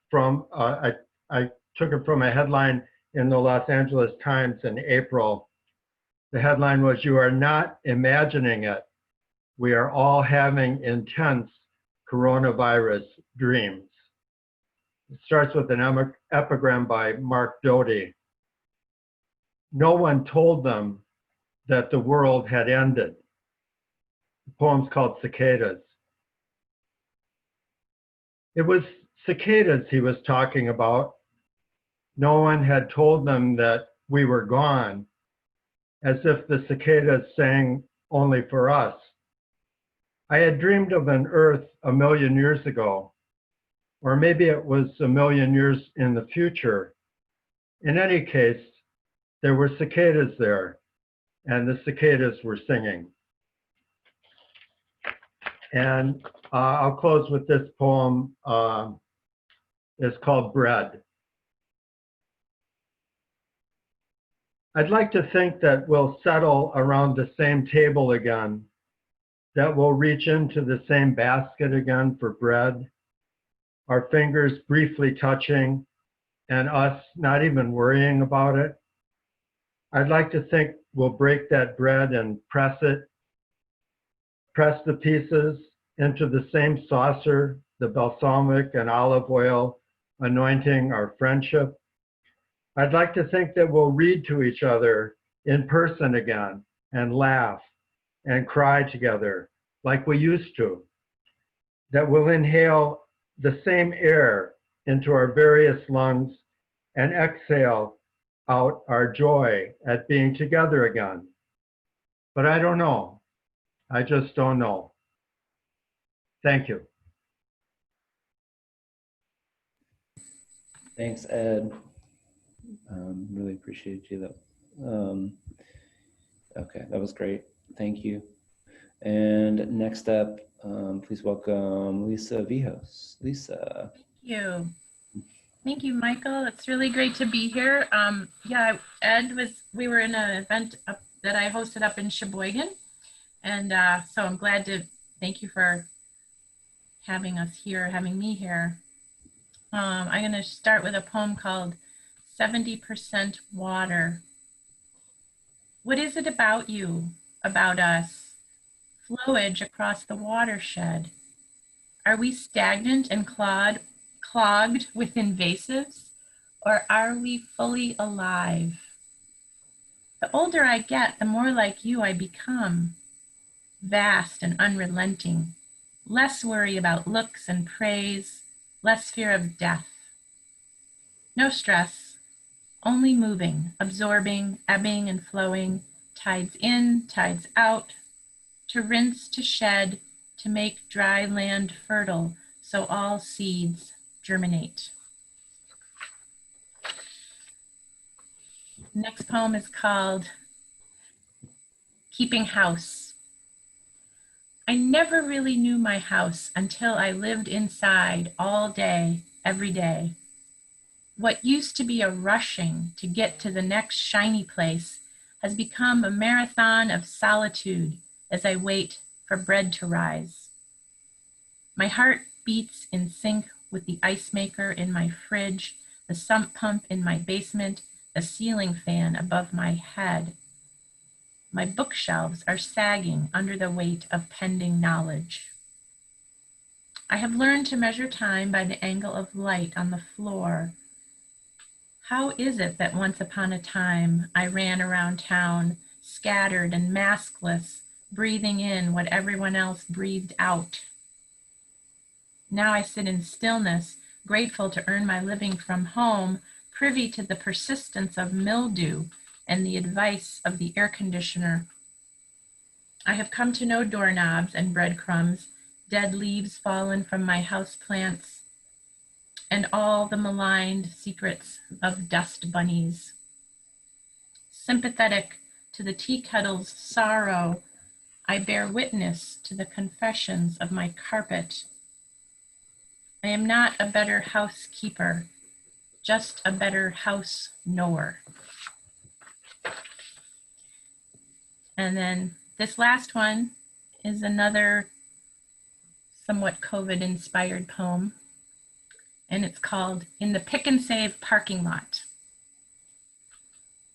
from, I took it from a headline in the Los Angeles Times in April. The headline was, "You are not imagining it. We are all having intense coronavirus dreams." It starts with an epigram by Mark Doty. No one told them that the world had ended. The poem's called Cicadas. It was cicadas he was talking about. No one had told them that we were gone, as if the cicadas sang only for us. I had dreamed of an Earth 1,000,000 years ago, or maybe it was 1,000,000 years in the future, In any case, there were cicadas there, and the cicadas were singing. And I'll close with this poem. It's called Bread. I'd like to think that we'll settle around the same table again, that we'll reach into the same basket again for bread, our fingers briefly touching and us not even worrying about it. I'd like to think we'll break that bread and press it, press the pieces into the same saucer, the balsamic and olive oil anointing our friendship. I'd like to think that we'll read to each other in person again and laugh and cry together like we used to, that we'll inhale the same air into our various lungs and exhale out our joy at being together again. But I don't know. I just don't know. Thank you. Thanks, Ed. Really appreciate you. Okay, that was great. Thank you. And next up, please welcome Lisa Vihos. Lisa. Thank you. Thank you, Michael. It's really great to be here. Yeah, Ed we were in an event that I hosted up in Sheboygan. And so I'm glad to thank you for having us here, having me here. I'm going to start with a poem called 70% Water. What is it about you, about us? Flowage across the watershed. Are we stagnant and clogged with invasives, or are we fully alive? The older I get, the more like you I become. Vast and unrelenting, less worry about looks and praise, less fear of death. No stress, only moving, absorbing, ebbing and flowing, tides in, tides out, to rinse, to shed, to make dry land fertile, so all seeds germinate. Next poem is called Keeping House. I never really knew my house until I lived inside all day, every day. What used to be a rushing to get to the next shiny place has become a marathon of solitude as I wait for bread to rise. My heart beats in sync with the ice maker in my fridge, the sump pump in my basement, the ceiling fan above my head. My bookshelves are sagging under the weight of pending knowledge. I have learned to measure time by the angle of light on the floor. How is it that once upon a time I ran around town, scattered and maskless, breathing in what everyone else breathed out? Now I sit in stillness, grateful to earn my living from home, privy to the persistence of mildew and the advice of the air conditioner. I have come to know doorknobs and breadcrumbs, dead leaves fallen from my houseplants, and all the maligned secrets of dust bunnies. Sympathetic to the tea kettle's sorrow, I bear witness to the confessions of my carpet. I am not a better housekeeper, just a better house knower. And then this last one is another somewhat COVID-inspired poem, and it's called In the Pick and Save Parking Lot.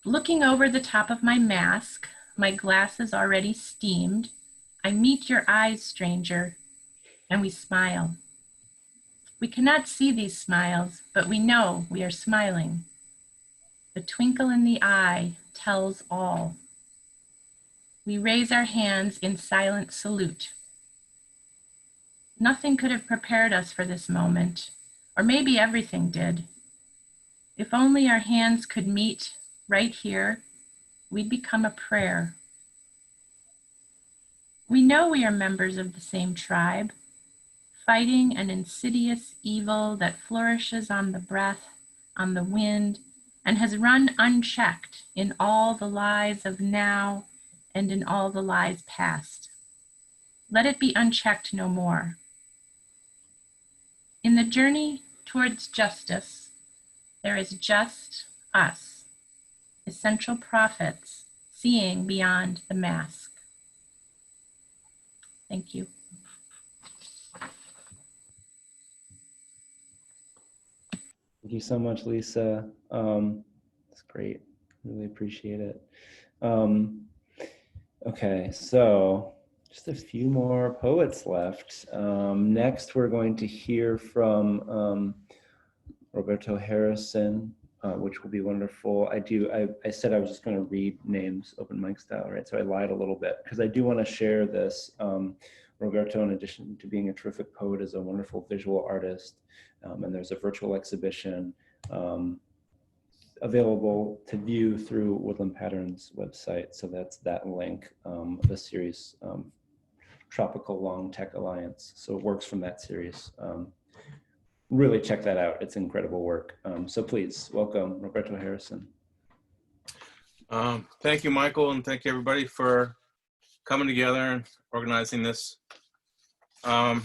Looking over the top of my mask, my glasses already steamed, I meet your eyes, stranger, and we smile. We cannot see these smiles, but we know we are smiling. The twinkle in the eye tells all. We raise our hands in silent salute. Nothing could have prepared us for this moment, or maybe everything did. If only our hands could meet right here, we'd become a prayer. We know we are members of the same tribe, fighting an insidious evil that flourishes on the breath, on the wind, and has run unchecked in all the lies of now and in all the lies past. Let it be unchecked no more. In the journey towards justice, there is just us, essential prophets, seeing beyond the mask. Thank you. Thank you so much, Lisa. That's great. Really appreciate it. Okay, so just a few more poets left. Next, we're going to hear from Roberto Harrison, which will be wonderful. I said I was just going to read names open mic style, right? So I lied a little bit because I do want to share this. Roberto, in addition to being a terrific poet, is a wonderful visual artist, and there's a virtual exhibition available to view through Woodland Patterns website. So that's that link, the series Tropical Long Tech Alliance. So it works from that series. Really check that out. It's incredible work. So please welcome Roberto Harrison. Thank you, Michael, and thank you everybody for coming together and organizing this. I'm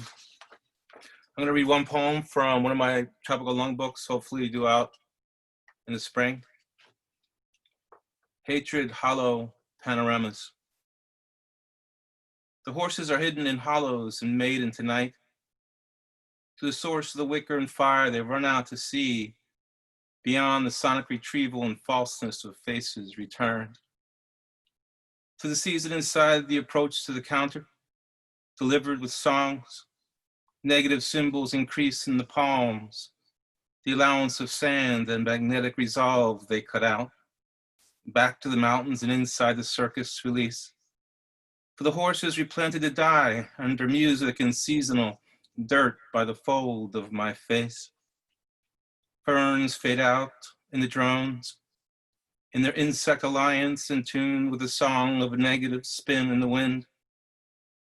going to read one poem from one of my Tropical Lung books, hopefully due out in the spring. Hatred, Hollow Panoramas. The horses are hidden in hollows and made into night. To the source of the wicker and fire, they run out to sea. Beyond the sonic retrieval and falseness of faces returned. To the season inside the approach to the counter, delivered with songs. Negative symbols increase in the palms. The allowance of sand and magnetic resolve they cut out. Back to the mountains and inside the circus release. For the horses replanted to die under music and seasonal dirt by the fold of my face. Ferns fade out in the drones, in their insect alliance in tune with the song of a negative spin in the wind.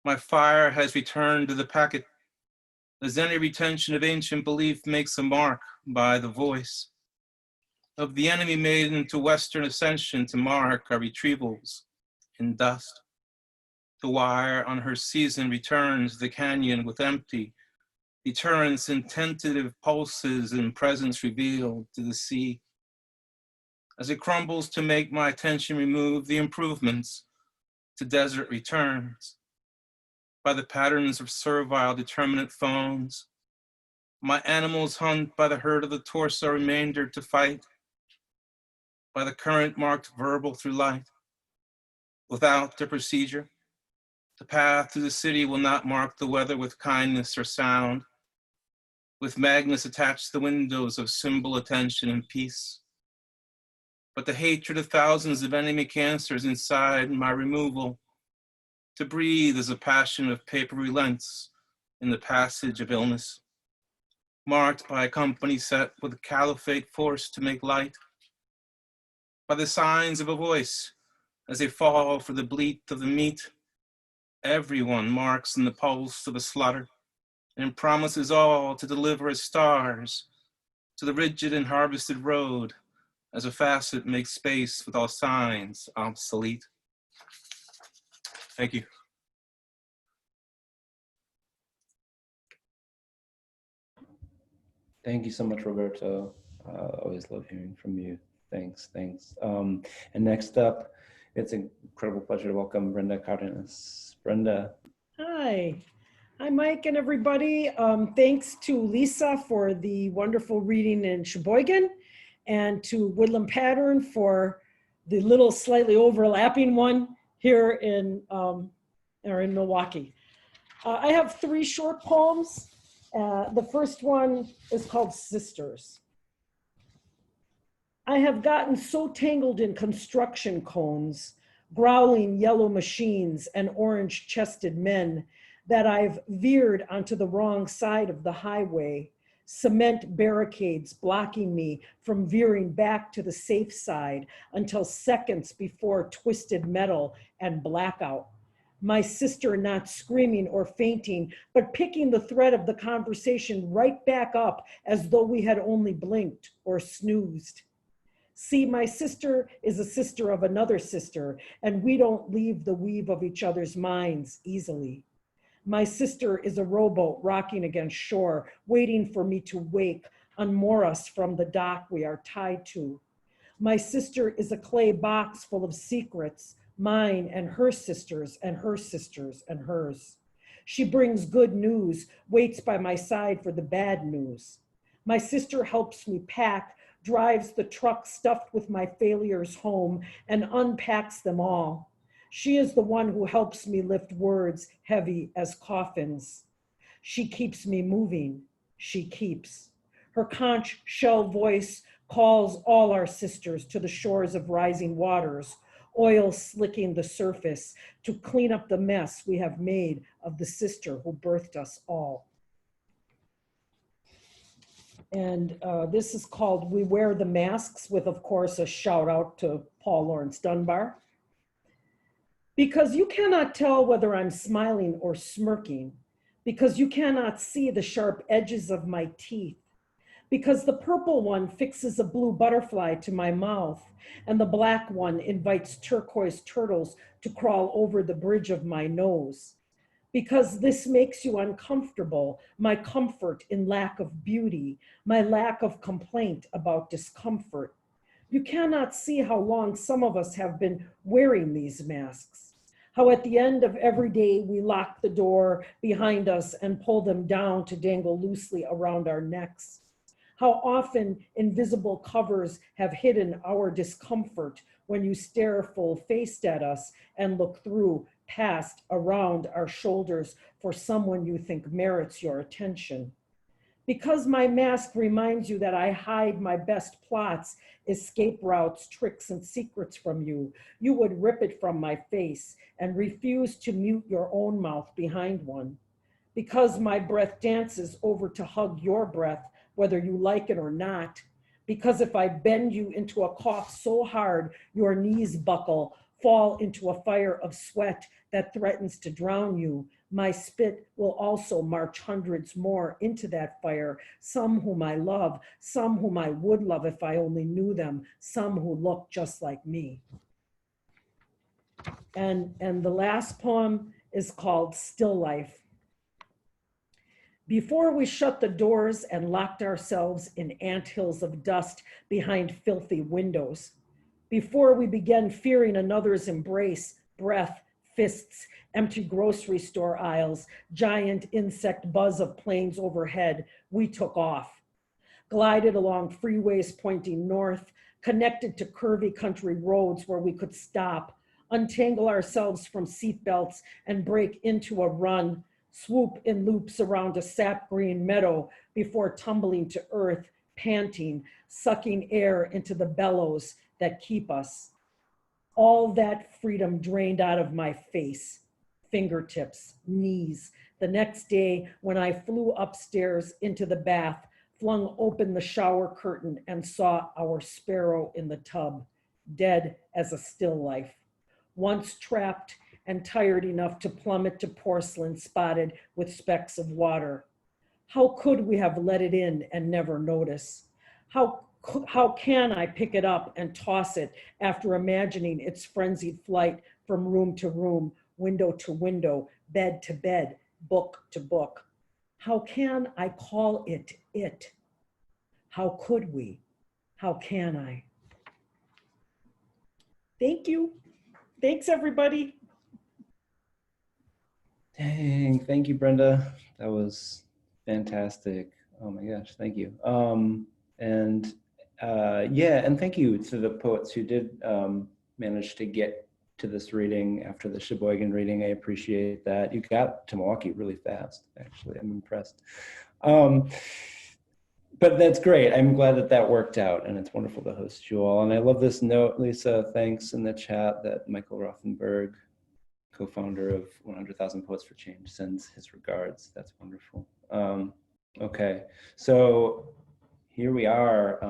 My fire has returned to the packet, as any retention of ancient belief makes a mark by the voice of the enemy made into Western ascension to mark our retrievals in dust. The wire on her season returns the canyon with empty deterrence and tentative pulses and presence revealed to the sea. As it crumbles to make my attention remove the improvements to desert returns. By the patterns of servile determinate phones, my animals hunt by the hurt of the torso remainder to fight. By the current marked verbal through light. Without the procedure, the path to the city will not mark the weather with kindness or sound. With magnets attached to the windows of symbol attention and peace. But the hatred of thousands of enemy cancers inside my removal. To breathe is a passion of paper relents in the passage of illness. Marked by a company set with a caliphate force to make light. By the signs of a voice as they fall for the bleat of the meat. Everyone marks in the pulse of a slaughter. And promises all to deliver as stars to the rigid and harvested road as a facet makes space with all signs obsolete. Thank you. Thank you so much, Roberto. Always love hearing from you. Thanks. And next up, it's an incredible pleasure to welcome Brenda Cárdenas. Brenda. Hi, Mike and everybody. Thanks to Lisa for the wonderful reading in Sheboygan and to Woodland Pattern for the little slightly overlapping one here in Milwaukee. I have 3 short poems. The first one is called Sisters. I have gotten so tangled in construction cones, growling yellow machines and orange-chested men that I've veered onto the wrong side of the highway, cement barricades blocking me from veering back to the safe side until seconds before twisted metal and blackout. My sister not screaming or fainting, but picking the thread of the conversation right back up as though we had only blinked or snoozed. See, my sister is a sister of another sister, and we don't leave the weave of each other's minds easily. My sister is a rowboat rocking against shore, waiting for me to wake, unmoor us from the dock we are tied to. My sister is a clay box full of secrets, mine and her sisters and her sisters and hers. She brings good news, waits by my side for the bad news. My sister helps me pack, drives the truck stuffed with my failures home, and unpacks them all. She is the one who helps me lift words heavy as coffins. She keeps me moving. She keeps. Her conch shell voice calls all our sisters to the shores of rising waters, oil slicking the surface to clean up the mess we have made of the sister who birthed us all. And this is called We Wear the Masks, with, of course, a shout out to Paul Laurence Dunbar. Because you cannot tell whether I'm smiling or smirking, because you cannot see the sharp edges of my teeth, because the purple one fixes a blue butterfly to my mouth, and the black one invites turquoise turtles to crawl over the bridge of my nose. Because this makes you uncomfortable, my comfort in lack of beauty, my lack of complaint about discomfort. You cannot see how long some of us have been wearing these masks, how at the end of every day we lock the door behind us and pull them down to dangle loosely around our necks. How often invisible covers have hidden our discomfort when you stare full-faced at us and look through, past, around our shoulders for someone you think merits your attention. Because my mask reminds you that I hide my best plots, escape routes, tricks, and secrets from you, you would rip it from my face and refuse to mute your own mouth behind one. Because my breath dances over to hug your breath, whether you like it or not. Because if I bend you into a cough so hard, your knees buckle, fall into a fire of sweat that threatens to drown you, my spit will also march hundreds more into that fire, some whom I love, some whom I would love if I only knew them, some who look just like me. And the last poem is called Still Life. Before we shut the doors and locked ourselves in anthills of dust behind filthy windows, before we began fearing another's embrace, breath, fists, empty grocery store aisles, giant insect buzz of planes overhead, we took off, glided along freeways pointing north, connected to curvy country roads where we could stop, untangle ourselves from seatbelts and break into a run, swoop in loops around a sap green meadow before tumbling to earth, panting, sucking air into the bellows that keep us. All that freedom drained out of my face, fingertips, knees. The next day, when I flew upstairs into the bath, flung open the shower curtain and saw our sparrow in the tub, dead as a still life. Once trapped and tired enough to plummet to porcelain spotted with specks of water. How could we have let it in and never notice? How can I pick it up and toss it after imagining its frenzied flight from room to room, window to window, bed to bed, book to book? How can I call it it? How could we? How can I? Thank you. Thanks, everybody. Dang, thank you, Brenda. That was fantastic. Oh my gosh, thank you. Yeah, and thank you to the poets who did manage to get to this reading after the Sheboygan reading. I appreciate that. You got to Milwaukee really fast, actually. I'm impressed. But that's great. I'm glad that that worked out, and it's wonderful to host you all. And I love this note, Lisa, thanks in the chat, that Michael Rothenberg, co-founder of 100,000 Poets for Change, sends his regards. That's wonderful. Okay, so here we are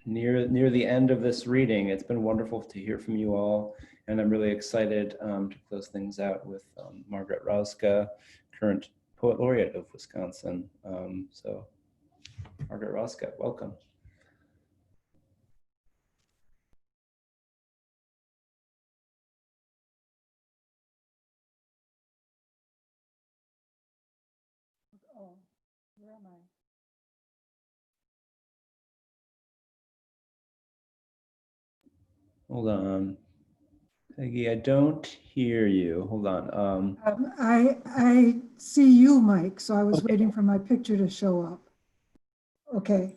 near the end of this reading. It's been wonderful to hear from you all, and I'm really excited to close things out with Margaret Rozga, current Poet Laureate of Wisconsin. So Margaret Rozga, welcome. Hold on. Peggy, I don't hear you. Hold on. I see you, Mike, so I was waiting for my picture to show up. Okay.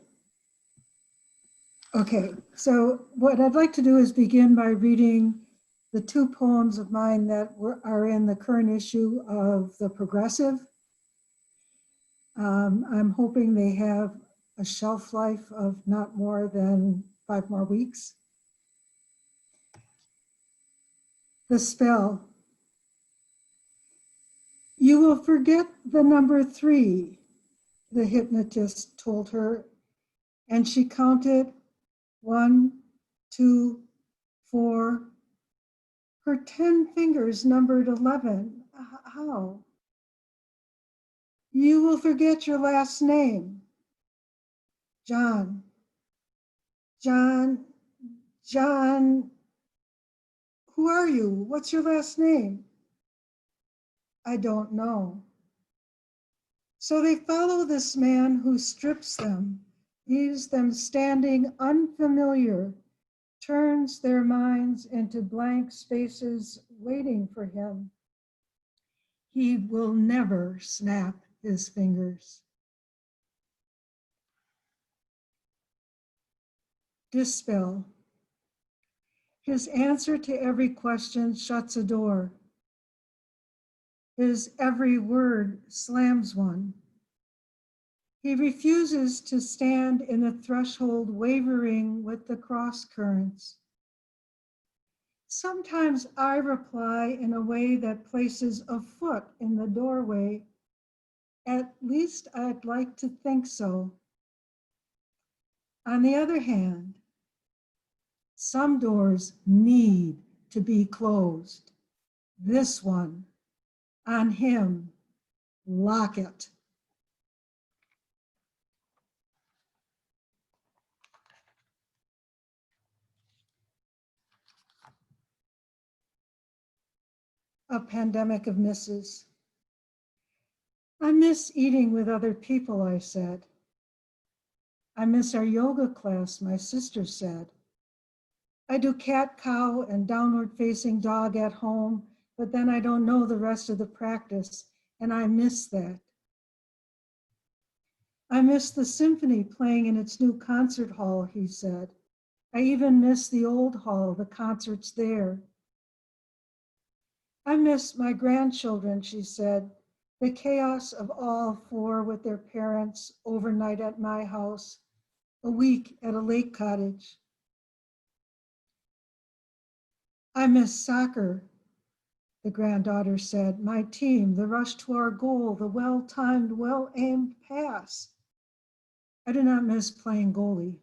Okay, so what I'd like to do is begin by reading the two poems of mine that are in the current issue of The Progressive. I'm hoping they have a shelf life of not more than 5 more weeks. The spell. You will forget the number 3, the hypnotist told her, and she counted 1, 2, 4. Her 10 fingers numbered 11. How? You will forget your last name. John. John. John. Who are you? What's your last name? I don't know. So they follow this man who strips them, leaves them standing unfamiliar, turns their minds into blank spaces waiting for him. He will never snap his fingers. Dispel. His answer to every question shuts a door. His every word slams one. He refuses to stand in the threshold wavering with the cross currents. Sometimes I reply in a way that places a foot in the doorway. At least I'd like to think so. On the other hand, some doors need to be closed. This one, on him, lock it. A pandemic of misses. I miss eating with other people, I said. I miss our yoga class, my sister said. I do cat, cow, and downward facing dog at home, but then I don't know the rest of the practice, and I miss that. I miss the symphony playing in its new concert hall, he said. I even miss the old hall, the concerts there. I miss my grandchildren, she said, the chaos of all 4 with their parents overnight at my house, a week at a lake cottage. I miss soccer, the granddaughter said, my team, the rush to our goal, the well-timed, well-aimed pass. I do not miss playing goalie.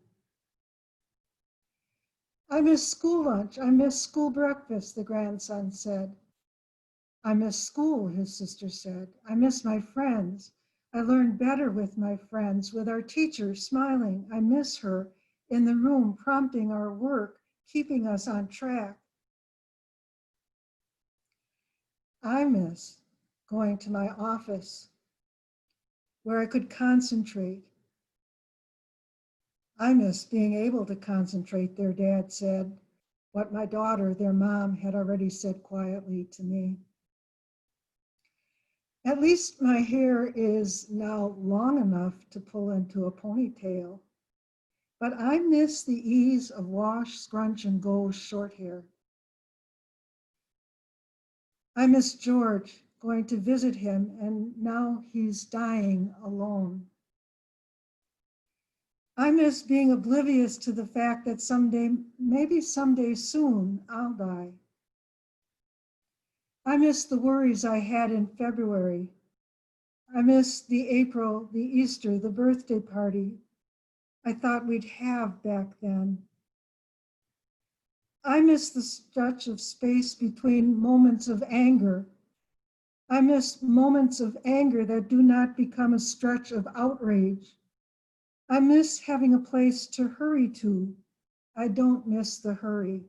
I miss school lunch, I miss school breakfast, the grandson said. I miss school, his sister said. I miss my friends. I learned better with my friends, with our teacher smiling. I miss her in the room prompting our work, keeping us on track. I miss going to my office where I could concentrate. I miss being able to concentrate, their dad said, what my daughter, their mom, had already said quietly to me. At least my hair is now long enough to pull into a ponytail, but I miss the ease of wash, scrunch, and go short hair. I miss George, going to visit him, and now he's dying alone. I miss being oblivious to the fact that someday, maybe someday soon, I'll die. I miss the worries I had in February. I miss the April, the Easter, the birthday party I thought we'd have back then. I miss the stretch of space between moments of anger. I miss moments of anger that do not become a stretch of outrage. I miss having a place to hurry to. I don't miss the hurry.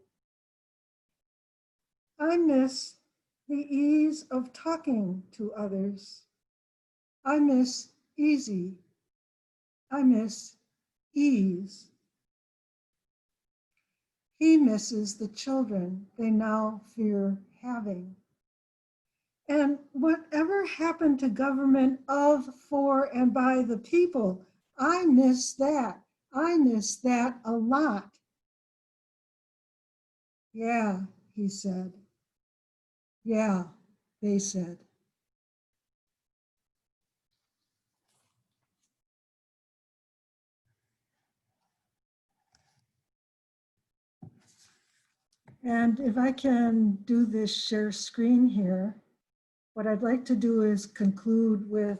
I miss the ease of talking to others. I miss easy. I miss ease. He misses the children they now fear having. And whatever happened to government of, for, and by the people? I miss that. I miss that a lot. Yeah, he said. Yeah, they said. And if I can do this share screen here, what I'd like to do is conclude with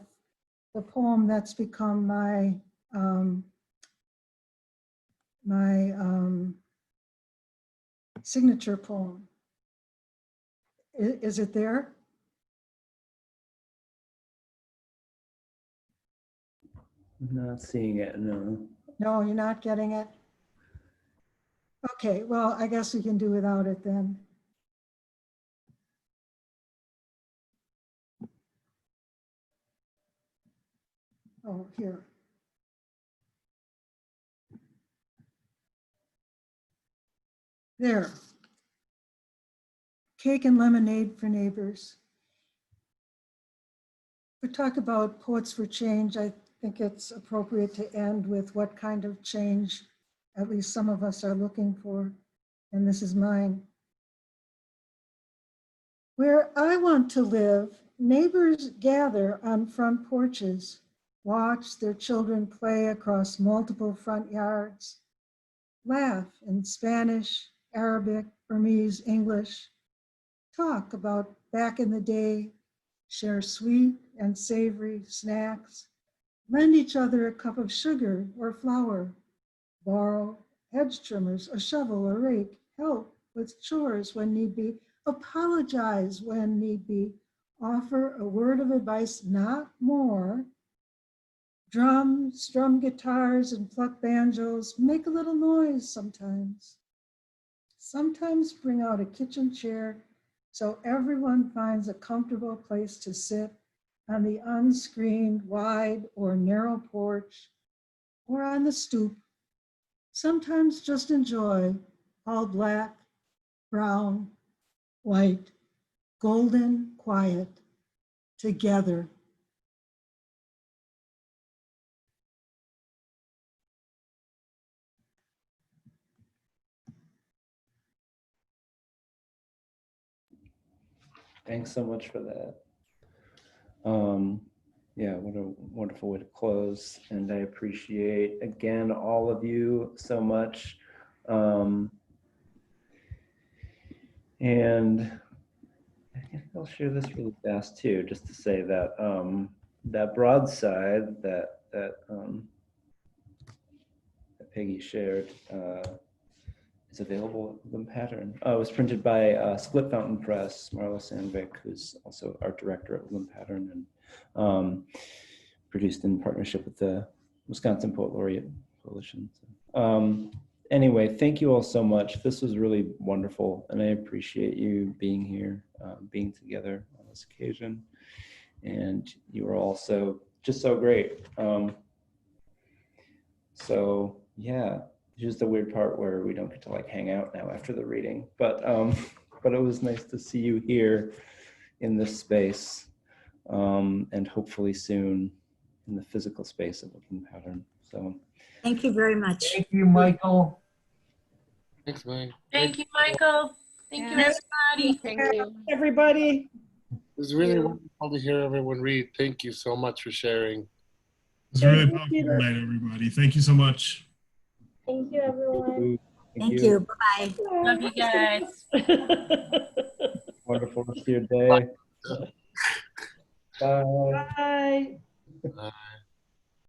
the poem that's become my signature poem. Is it there? I'm not seeing it, no. No, you're not getting it? Okay, well, I guess we can do without it then. Oh, here. There. Cake and lemonade for neighbors. We talk about Poets for Change. I think it's appropriate to end with what kind of change at least some of us are looking for, and this is mine. Where I want to live, neighbors gather on front porches, watch their children play across multiple front yards, laugh in Spanish, Arabic, Burmese, English, talk about back in the day, share sweet and savory snacks, lend each other a cup of sugar or flour, borrow hedge trimmers, a shovel or rake, help with chores when need be, apologize when need be, offer a word of advice, not more, strum guitars and pluck banjos, make a little noise sometimes. Sometimes bring out a kitchen chair so everyone finds a comfortable place to sit on the unscreened wide or narrow porch or on the stoop. Sometimes just enjoy all black, brown, white, golden, quiet, together. Thanks so much for that. Yeah, what a wonderful way to close. And I appreciate, again, all of you so much. And I think I'll share this really fast too, just to say that that broadside that Peggy shared is available in Pattern. It was printed by Split Fountain Press, Marla Sandvik, who's also art director at Woodland Pattern, and produced in partnership with the Wisconsin Poet Laureate Coalition. Anyway, thank you all so much. This was really wonderful, and I appreciate you being here, being together on this occasion. And you are also just so great. So yeah, just the weird part where we don't get to like hang out now after the reading, but it was nice to see you here in this space, and hopefully soon in the physical space of Woodland Pattern. So Thank you very much. Thank you, Michael. Thanks, Mike. Thank you, Michael. Thank you, everybody. Thank you. Everybody. It was really wonderful to hear everyone read. Thank you so much for sharing. It's really powerful tonight, everybody. Thank you so much. Thank you, everyone. Thank you. Bye-bye. Love you guys. wonderful rest of your day. Bye. Bye. Bye.